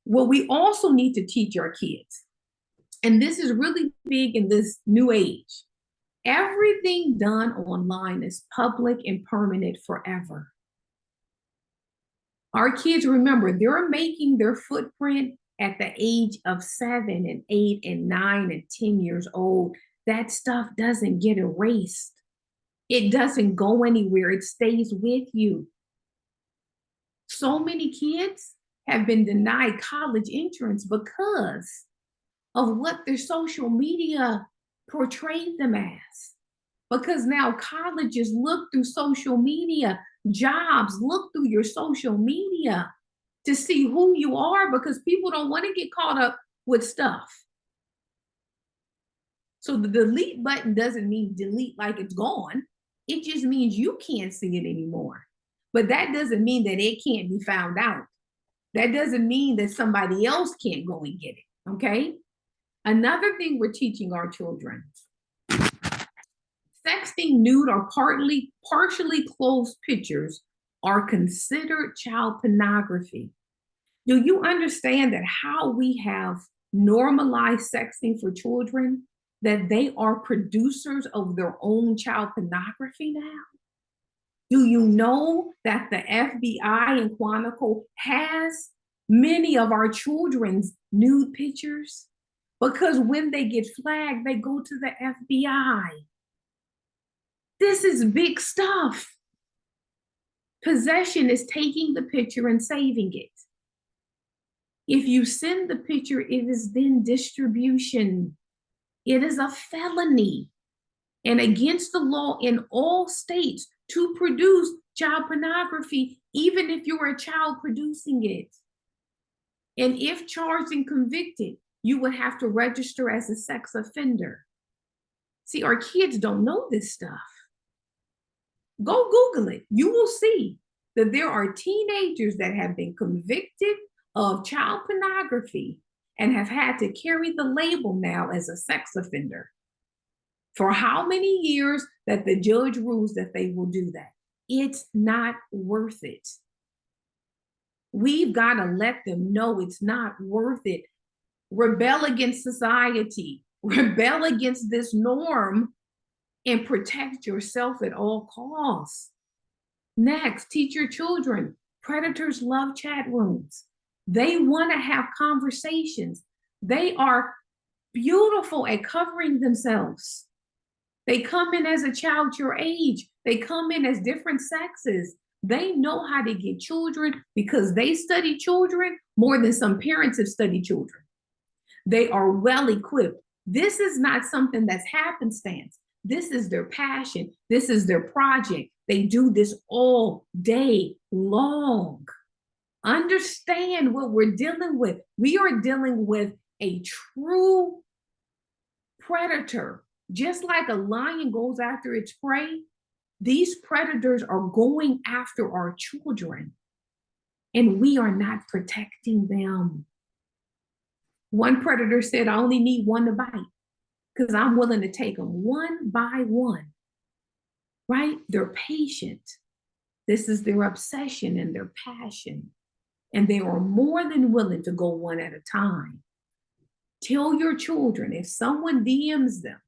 Well, we also need to teach our kids, and this is really big in this new age. Everything done online is public and permanent forever. Our kids, remember, they're making their footprint at the age of 7 and 8 and 9 and 10 years old. That stuff doesn't get erased. It doesn't go anywhere. It stays with you. So many kids have been denied college entrance because of what their social media portrayed them as. Because now colleges look through social media, jobs look through your social media to see who you are because people don't want to get caught up with stuff. So the delete button doesn't mean delete like it's gone. It just means you can't see it anymore. But that doesn't mean that it can't be found out. That doesn't mean that somebody else can't go and get it, okay? Another thing we're teaching our children, sexting nude or partially closed pictures are considered child pornography. Do you understand that how we have normalized sexting for children, that they are producers of their own child pornography now? Do you know that the FBI in Quantico has many of our children's nude pictures? Because when they get flagged, they go to the FBI. This is big stuff. Possession is taking the picture and saving it. If you send the picture, it is then distribution. It is a felony and against the law in all states to produce child pornography, even if you're a child producing it. And if charged and convicted, you would have to register as a sex offender. See, our kids don't know this stuff. Go Google it. You will see that there are teenagers that have been convicted of child pornography and have had to carry the label now as a sex offender. For how many years that the judge rules that they will do that? It's not worth it. We've got to let them know it's not worth it. Rebel against society, rebel against this norm, and protect yourself at all costs. Next, teach your children. Predators love chat rooms. They want to have conversations. They are beautiful at covering themselves. They come in as a child your age. They come in as different sexes. They know how to get children because they study children more than some parents have studied children. They are well equipped. This is not something that's happenstance. This is their passion. This is their project. They do this all day long. Understand what we're dealing with. We are dealing with a true predator. Just like a lion goes after its prey, these predators are going after our children, and we are not protecting them. One predator said, I only need one to bite because I'm willing to take them one by one, right? They're patient. This is their obsession and their passion, and they are more than willing to go one at a time. Tell your children if someone DMs them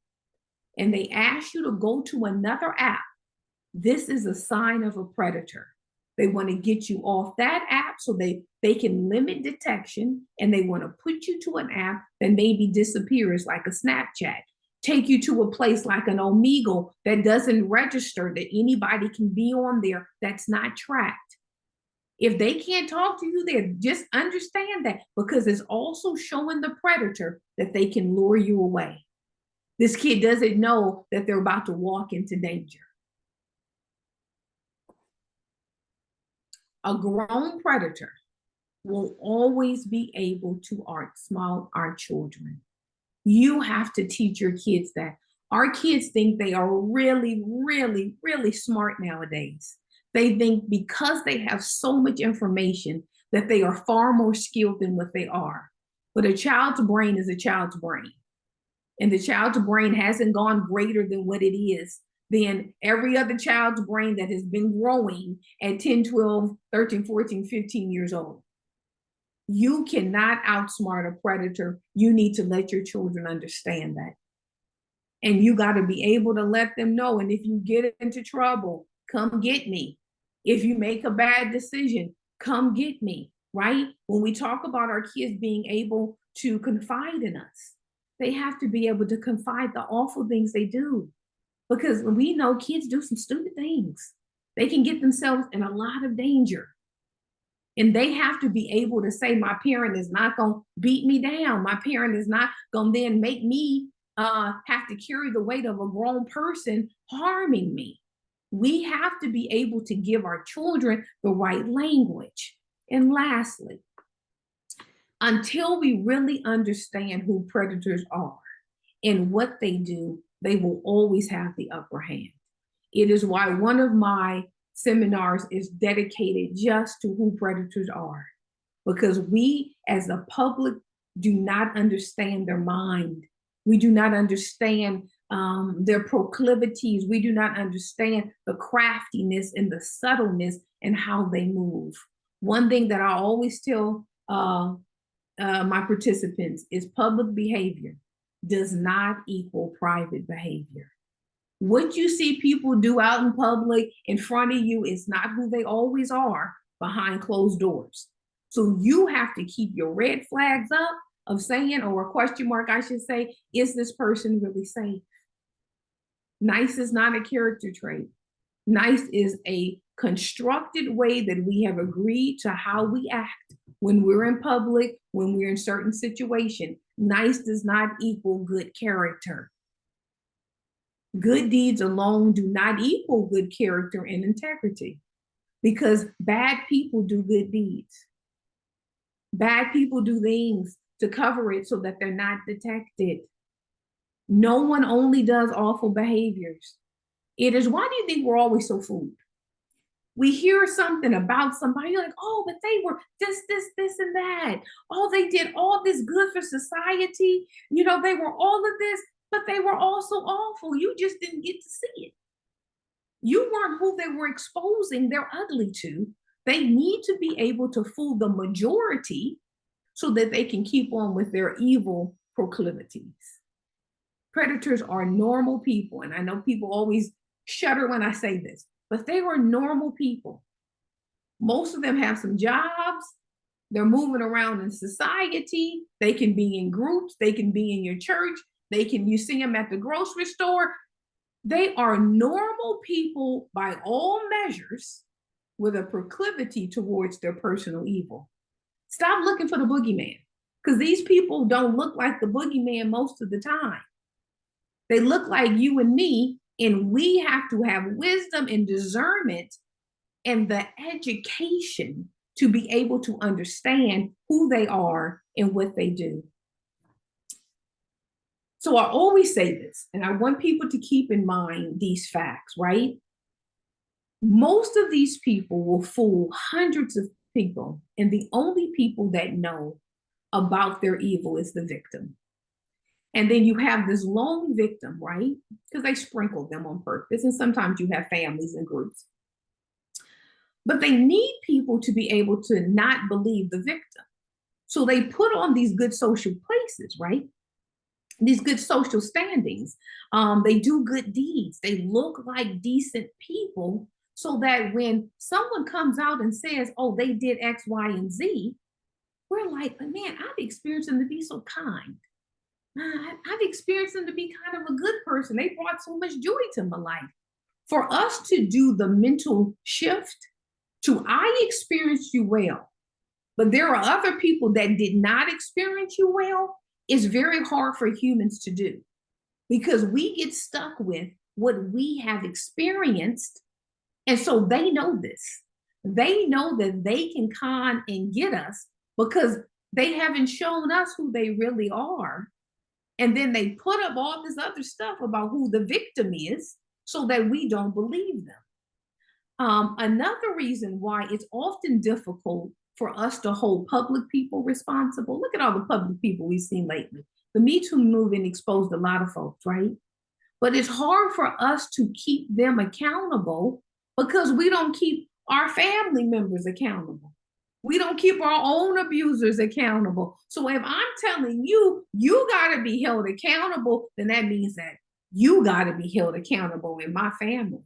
and they ask you to go to another app, this is a sign of a predator. They want to get you off that app so they can limit detection, and they want to put you to an app that maybe disappears like a Snapchat, take you to a place like an Omegle that doesn't register that anybody can be on there that's not tracked. If they can't talk to you there, just understand that, because it's also showing the predator that they can lure you away. This kid doesn't know that they're about to walk into danger. A grown predator will always be able to outsmart our children. You have to teach your kids that. Our kids think they are really, really, really smart nowadays. They think because they have so much information that they are far more skilled than what they are. But a child's brain is a child's brain. And the child's brain hasn't gone greater than what it is than every other child's brain that has been growing at 10, 12, 13, 14, 15 years old. You cannot outsmart a predator. You need to let your children understand that. And you got to be able to let them know. And if you get into trouble, come get me. If you make a bad decision, come get me, right? When we talk about our kids being able to confide in us, they have to be able to confide the awful things they do. Because we know kids do some stupid things. They can get themselves in a lot of danger. And they have to be able to say, my parent is not going to beat me down. My parent is not going to then make me have to carry the weight of a grown person harming me. We have to be able to give our children the right language. And lastly, until we really understand who predators are and what they do, they will always have the upper hand. It is why one of my seminars is dedicated just to who predators are, because we as the public do not understand their mind. We do not understand their proclivities. We do not understand the craftiness and the subtleness and how they move. One thing that I always tell my participants is public behavior does not equal private behavior. What you see people do out in public in front of you is not who they always are behind closed doors. So you have to keep your red flags up of saying, or a question mark, I should say, is this person really safe? Nice is not a character trait. Nice is a constructed way that we have agreed to how we act when we're in public, when we're in certain situations. Nice does not equal good character. Good deeds alone do not equal good character and integrity, because bad people do good deeds. Bad people do things to cover it so that they're not detected. No one only does awful behaviors. It is, why do you think we're always so fooled? We hear something about somebody, like, oh, but they were this, and that. Oh, they did all this good for society. You know, they were all of this, but they were also awful. You just didn't get to see it. You weren't who they were exposing their ugly to. They need to be able to fool the majority so that they can keep on with their evil proclivities. Predators are normal people. And I know people always shudder when I say this, but they are normal people. Most of them have some jobs. They're moving around in society. They can be in groups. They can be in your church. You see them at the grocery store. They are normal people by all measures with a proclivity towards their personal evil. Stop looking for the boogeyman, because these people don't look like the boogeyman most of the time. They look like you and me, and we have to have wisdom and discernment and the education to be able to understand who they are and what they do. So I always say this, and I want people to keep in mind these facts, right? Most of these people will fool hundreds of people, and the only people that know about their evil is the victim. And then you have this lone victim, right? Because they sprinkle them on purpose. And sometimes you have families and groups. But they need people to be able to not believe the victim. So they put on these good social places, right? These good social standings. They do good deeds. They look like decent people so that when someone comes out and says, oh, they did X, Y, and Z, we're like, man, I've experienced them to be so kind. I've experienced them to be kind of a good person. They brought so much joy to my life. For us to do the mental shift to, I experienced you well, but there are other people that did not experience you well, is very hard for humans to do because we get stuck with what we have experienced. And so they know this. They know that they can con and get us because they haven't shown us who they really are. And then they put up all this other stuff about who the victim is so that we don't believe them. Another reason why it's often difficult for us to hold public people responsible. Look at all the public people we've seen lately. The Me Too movement exposed a lot of folks, right? But it's hard for us to keep them accountable because we don't keep our family members accountable. We don't keep our own abusers accountable. So if I'm telling you, you got to be held accountable, then that means that you got to be held accountable in my family.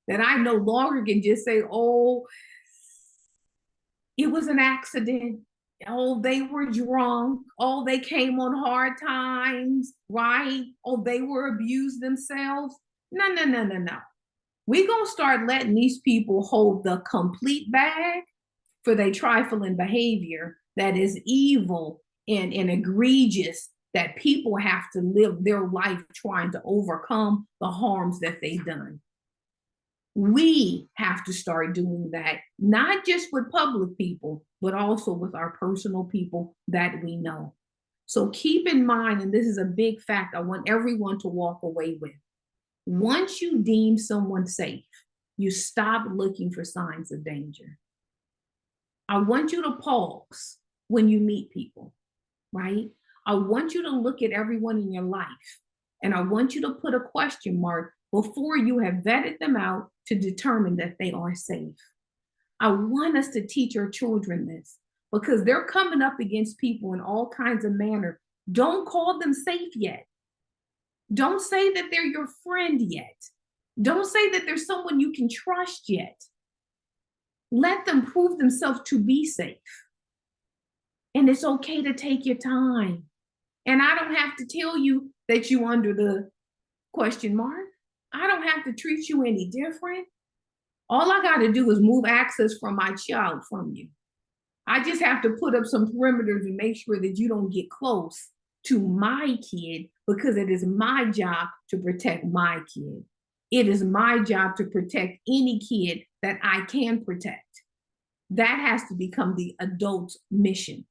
That I no longer can just say, oh, it was an accident. Oh, they were drunk. Oh, they came on hard times, right? Oh, they were abused themselves. No, no, no, no, no. We're going to start letting these people hold the complete bag for their trifling behavior that is evil and egregious, that people have to live their life trying to overcome the harms that they've done. We have to start doing that, not just with public people, but also with our personal people that we know. So keep in mind, and this is a big fact I want everyone to walk away with. Once you deem someone safe, you stop looking for signs of danger. I want you to pause when you meet people, right? I want you to look at everyone in your life, and I want you to put a question mark before you have vetted them out to determine that they are safe. I want us to teach our children this because they're coming up against people in all kinds of manner. Don't call them safe yet. Don't say that they're your friend yet. Don't say that there's someone you can trust yet. Let them prove themselves to be safe. And it's okay to take your time. And I don't have to tell you that you're under the question mark. I don't have to treat you any different. All I got to do is move access from my child from you. I just have to put up some perimeters and make sure that you don't get close to my kid because it is my job to protect my kid. It is my job to protect any kid that I can protect. That has to become the adult's mission.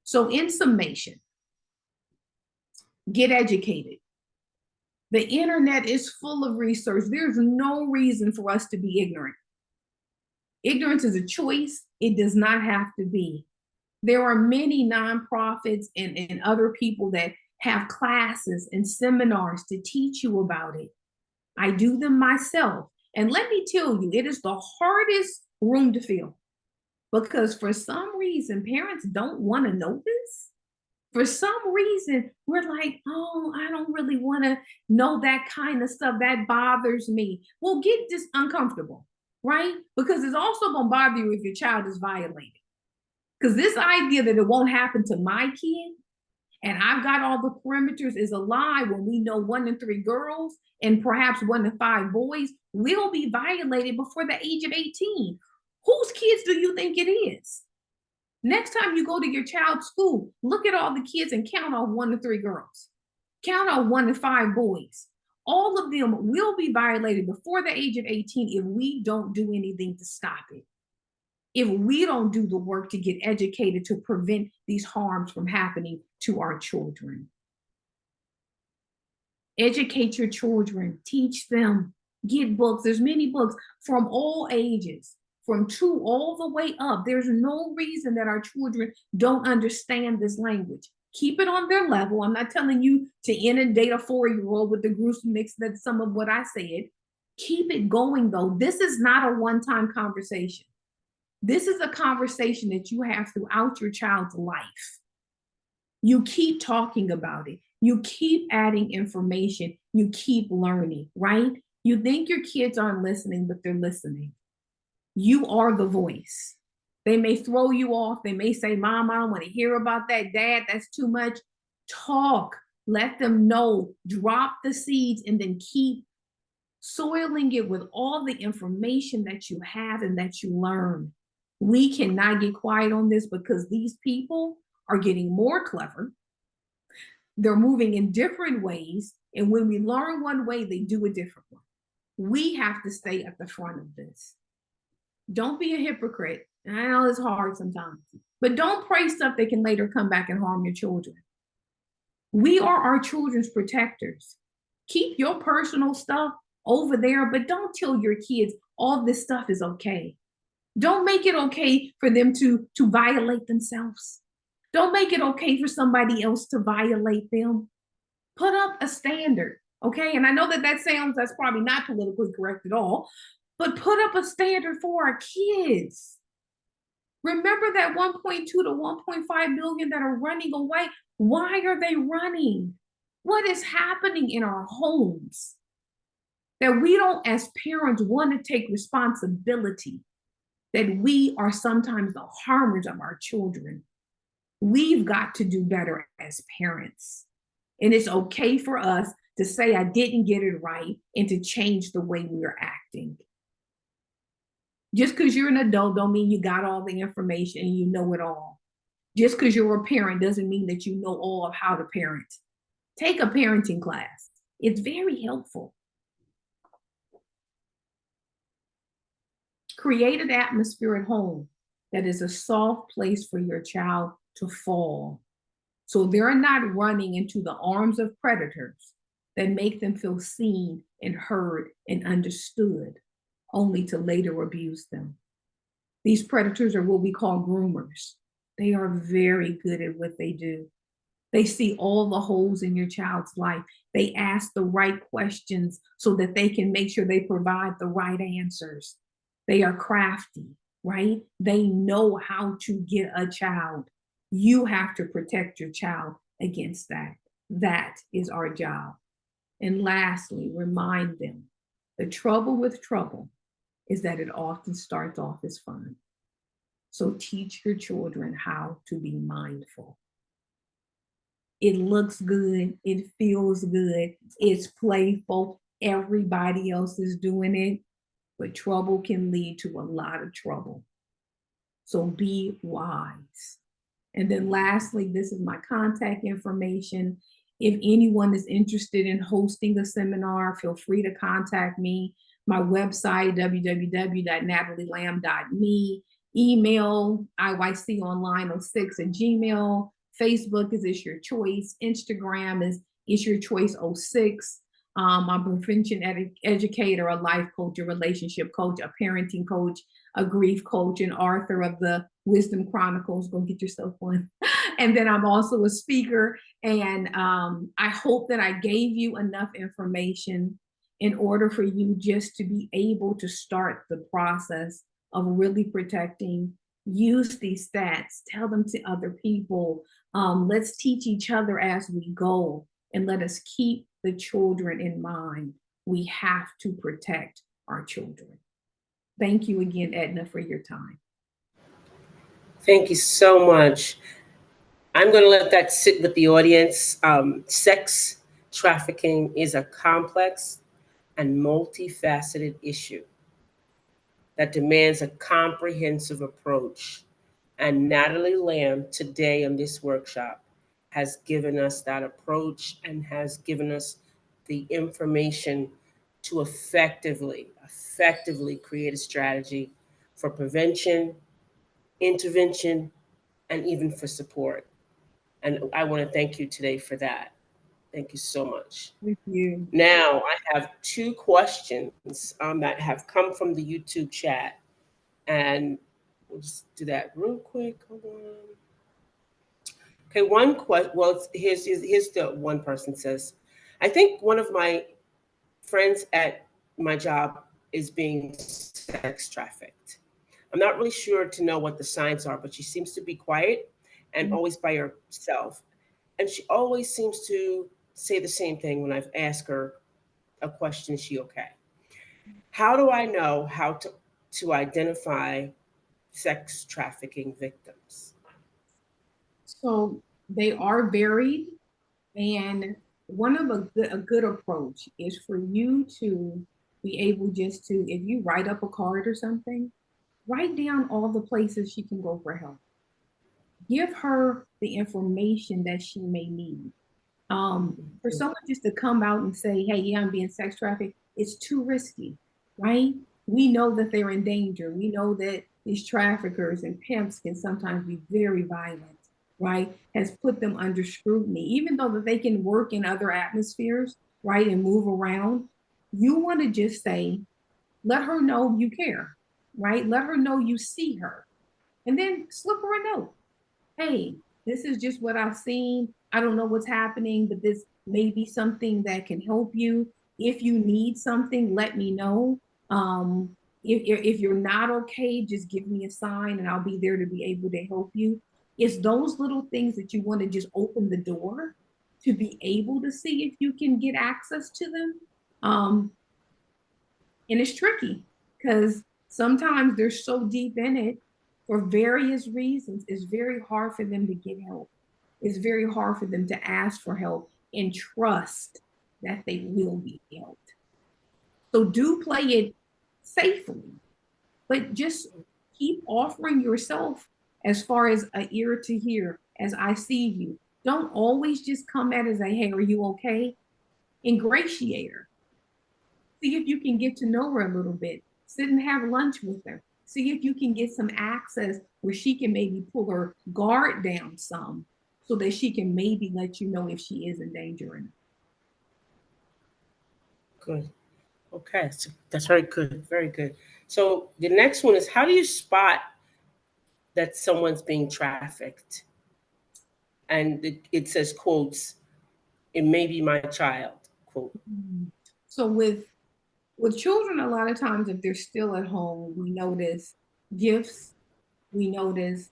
So in summation, get educated. The internet is full of research. There's no reason for us to be ignorant. Ignorance is a choice. It does not have to be. There are many nonprofits and other people that have classes and seminars to teach you about it. I do them myself. And let me tell you, it is the hardest room to fill because for some reason, parents don't want to know this. For some reason, we're like, oh, I don't really want to know that kind of stuff. That bothers me. Well, get this uncomfortable, right? Because it's also going to bother you if your child is violated. Because this idea that it won't happen to my kid and I've got all the perimeters is a lie when we know 1 in 3 girls and perhaps 1 in 5 boys will be violated before the age of 18. Whose kids do you think it is? Next time you go to your child's school, look at all the kids and count on 1 to 3 girls. Count on 1 to 5 boys. All of them will be violated before the age of 18 if we don't do anything to stop it. If we don't do the work to get educated to prevent these harms from happening to our children. Educate your children, teach them, get books. There's many books from all ages. From 2 all the way up. There's no reason that our children don't understand this language. Keep it on their level. I'm not telling you to inundate a 4-year-old with the gruesomeness that some of what I said. Keep it going though. This is not a one-time conversation. This is a conversation that you have throughout your child's life. You keep talking about it. You keep adding information. You keep learning, right? You think your kids aren't listening, but they're listening. You are the voice. They may throw you off. They may say, Mom, I don't want to hear about that. Dad, that's too much. Talk. Let them know. Drop the seeds and then keep soiling it with all the information that you have and that you learn. We cannot get quiet on this because these people are getting more clever. They're moving in different ways. And when we learn one way, they do a different one. We have to stay at the front of this. Don't be a hypocrite. And I know it's hard sometimes, but don't pray stuff that can later come back and harm your children. We are our children's protectors. Keep your personal stuff over there, but don't tell your kids all this stuff is okay. Don't make it okay for them to violate themselves. Don't make it okay for somebody else to violate them. Put up a standard, okay? And I know that's probably not politically correct at all, but put up a standard for our kids. Remember that 1.2 to 1.5 million that are running away. Why are they running? What is happening in our homes that we don't, as parents, want to take responsibility, that we are sometimes the harmers of our children? We've got to do better as parents. And it's okay for us to say, I didn't get it right, and to change the way we're acting. Just because you're an adult don't mean you got all the information and you know it all. Just because you're a parent doesn't mean that you know all of how to parent. Take a parenting class. It's very helpful. Create an atmosphere at home that is a soft place for your child to fall, so they're not running into the arms of predators that make them feel seen and heard and understood, only to later abuse them. These predators are what we call groomers. They are very good at what they do. They see all the holes in your child's life. They ask the right questions so that they can make sure they provide the right answers. They are crafty, right? They know how to get a child. You have to protect your child against that. That is our job. And lastly, remind them the trouble with trouble is that it often starts off as fun. So teach your children how to be mindful. It looks good, it feels good, it's playful, everybody else is doing it, but trouble can lead to a lot of trouble. So be wise. And then lastly, this is my contact information. If anyone is interested in hosting a seminar, feel free to contact me. My website, www.natalielamb.me. Email, iyconline06@gmail. Facebook is It's Your Choice. Instagram is It's Your Choice 06. I'm a prevention educator, a life coach, a relationship coach, a parenting coach, a grief coach, and author of the Wisdom Chronicles. Go get yourself one. And then I'm also a speaker. And I hope that I gave you enough information in order for you just to be able to start the process of really protecting. Use these stats, tell them to other people. Let's teach each other as we go, and let us keep the children in mind. We have to protect our children. Thank you again, Edna, for your time. Thank you so much. I'm going to let that sit with the audience. Sex trafficking is a complex and multifaceted issue that demands a comprehensive approach. And Natalie Lamb, today in this workshop, has given us that approach and has given us the information to effectively create a strategy for prevention, intervention, and even for support. And I want to thank you today for that. Thank you so much. Thank you. Now, I have two questions that have come from the YouTube chat. And we'll just do that real quick. Hold on. Okay, one question. Well, here's the one person says, I think one of my friends at my job is being sex trafficked. I'm not really sure to know what the signs are, but she seems to be quiet and always by herself. And she always seems to say the same thing when I've asked her a question, is she okay? How do I know how to identify sex trafficking victims? So they are varied, and one of a good approach is for you to be able just to, if you write up a card or something, write down all the places she can go for help. Give her the information that she may need. For someone just to come out and say, hey, yeah, I'm being sex trafficked, it's too risky, right? We know that they're in danger. We know that these traffickers and pimps can sometimes be very violent, right? Has put them under scrutiny, even though that they can work in other atmospheres, right, and move around. You want to just say, let her know you care, right? Let her know you see her, and then slip her a note. Hey, this is just what I've seen. I don't know what's happening, but this may be something that can help you. If you need something, let me know. If you're not okay, just give me a sign and I'll be there to be able to help you. It's those little things that you want to just open the door to be able to see if you can get access to them. Um, and it's tricky because sometimes they're so deep in it for various reasons. It's very hard for them to get help. It's very hard for them to ask for help and trust that they will be helped. So do play it safely, but just keep offering yourself as far as an ear to hear as I see you. Don't always just come at as a, hey, are you okay? Ingratiate her. See if you can get to know her a little bit. Sit and have lunch with her. See if you can get some access where she can maybe pull her guard down some so that she can maybe let you know if she is in danger or not. Good. Okay, so that's very good. Very good. So the next one is, how do you spot that someone's being trafficked? And it says, quotes, it may be my child, quote. So with children, a lot of times if they're still at home, we notice gifts, we notice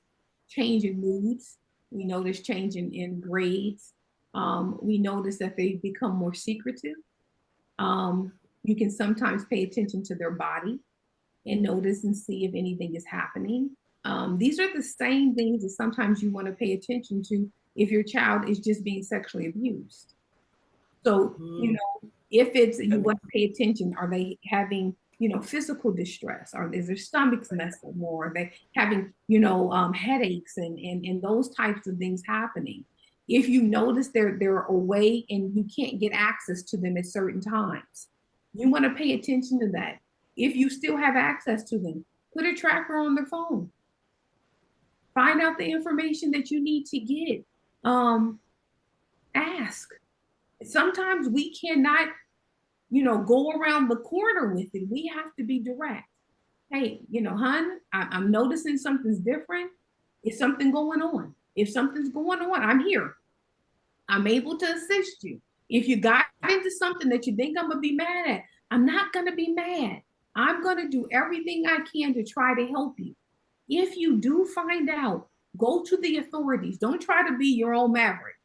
change in moods, we notice change in grades, we notice that they become more secretive. Um, you can sometimes pay attention to their body and notice and see if anything is happening. These are the same things that sometimes you want to pay attention to if your child is just being sexually abused. So, Mm, if it's you that want to pay attention, are they having, physical distress? Or is their stomachs messed up more? Are they having, headaches and those types of things happening? If you notice they're away and you can't get access to them at certain times, you want to pay attention to that. If you still have access to them, put a tracker on their phone. Find out the information that you need to get. Um, Ask. Sometimes we cannot go around the corner with it. We have to be direct. Hey, hun, I'm noticing something's different. Is something going on? If something's going on, I'm here. I'm able to assist you. If you got into something that you think I'm going to be mad at, I'm not going to be mad. I'm going to do everything I can to try to help you. If you do find out, go to the authorities. Don't try to be your own maverick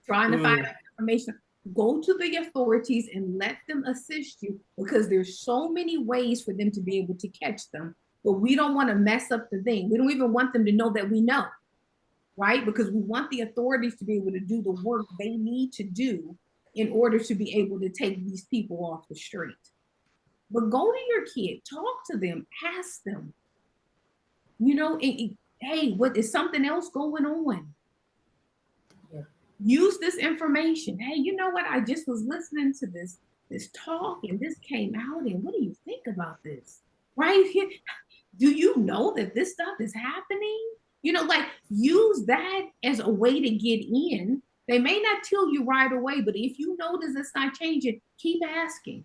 trying to find mm, out information. Go to the authorities and let them assist you because there's so many ways for them to be able to catch them. But we don't want to mess up the thing. We don't even want them to know that we know, right? Because we want the authorities to be able to do the work they need to do in order to be able to take these people off the street. But go to your kid, talk to them, ask them, hey, what is something else going on? yeah. Use this information. Hey, you know what? I just was listening to this talk and this came out. And what do you think about this? Right here. Do you know that this stuff is happening? Like use that as a way to get in. They may not tell you right away, but if you notice it's not changing, keep asking.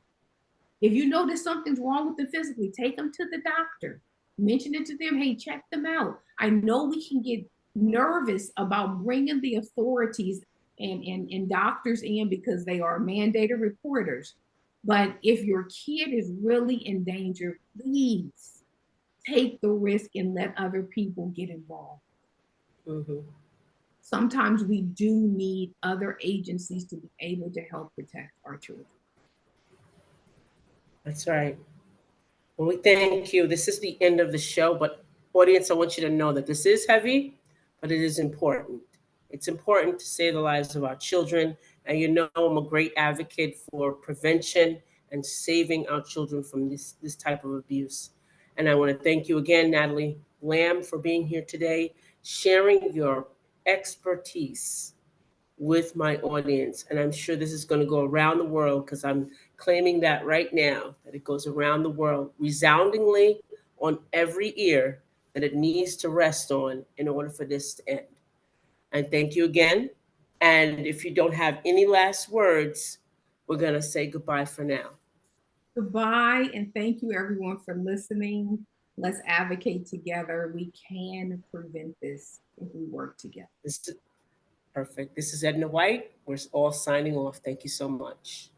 If you notice something's wrong with them physically, take them to the doctor. Mention it to them. Hey, check them out. I know we can get nervous about bringing the authorities and doctors in because they are mandated reporters. But if your kid is really in danger, please take the risk and let other people get involved. Hmm. Sometimes we do need other agencies to be able to help protect our children. That's right. Well, we thank you. This is the end of the show, but audience, I want you to know that this is heavy, but it is important. It's important to save the lives of our children. And you know, I'm a great advocate for prevention and saving our children from this type of abuse. And I want to thank you again, Natalie Lamb, for being here today, sharing your expertise with my audience. And I'm sure this is going to go around the world because I'm claiming that right now, that it goes around the world resoundingly on every ear that it needs to rest on in order for this to end. And thank you again. And if you don't have any last words, we're going to say goodbye for now. Goodbye, and thank you everyone for listening. Let's advocate together. We can prevent this if we work together. This is perfect. This is Edna White. We're all signing off. Thank you so much.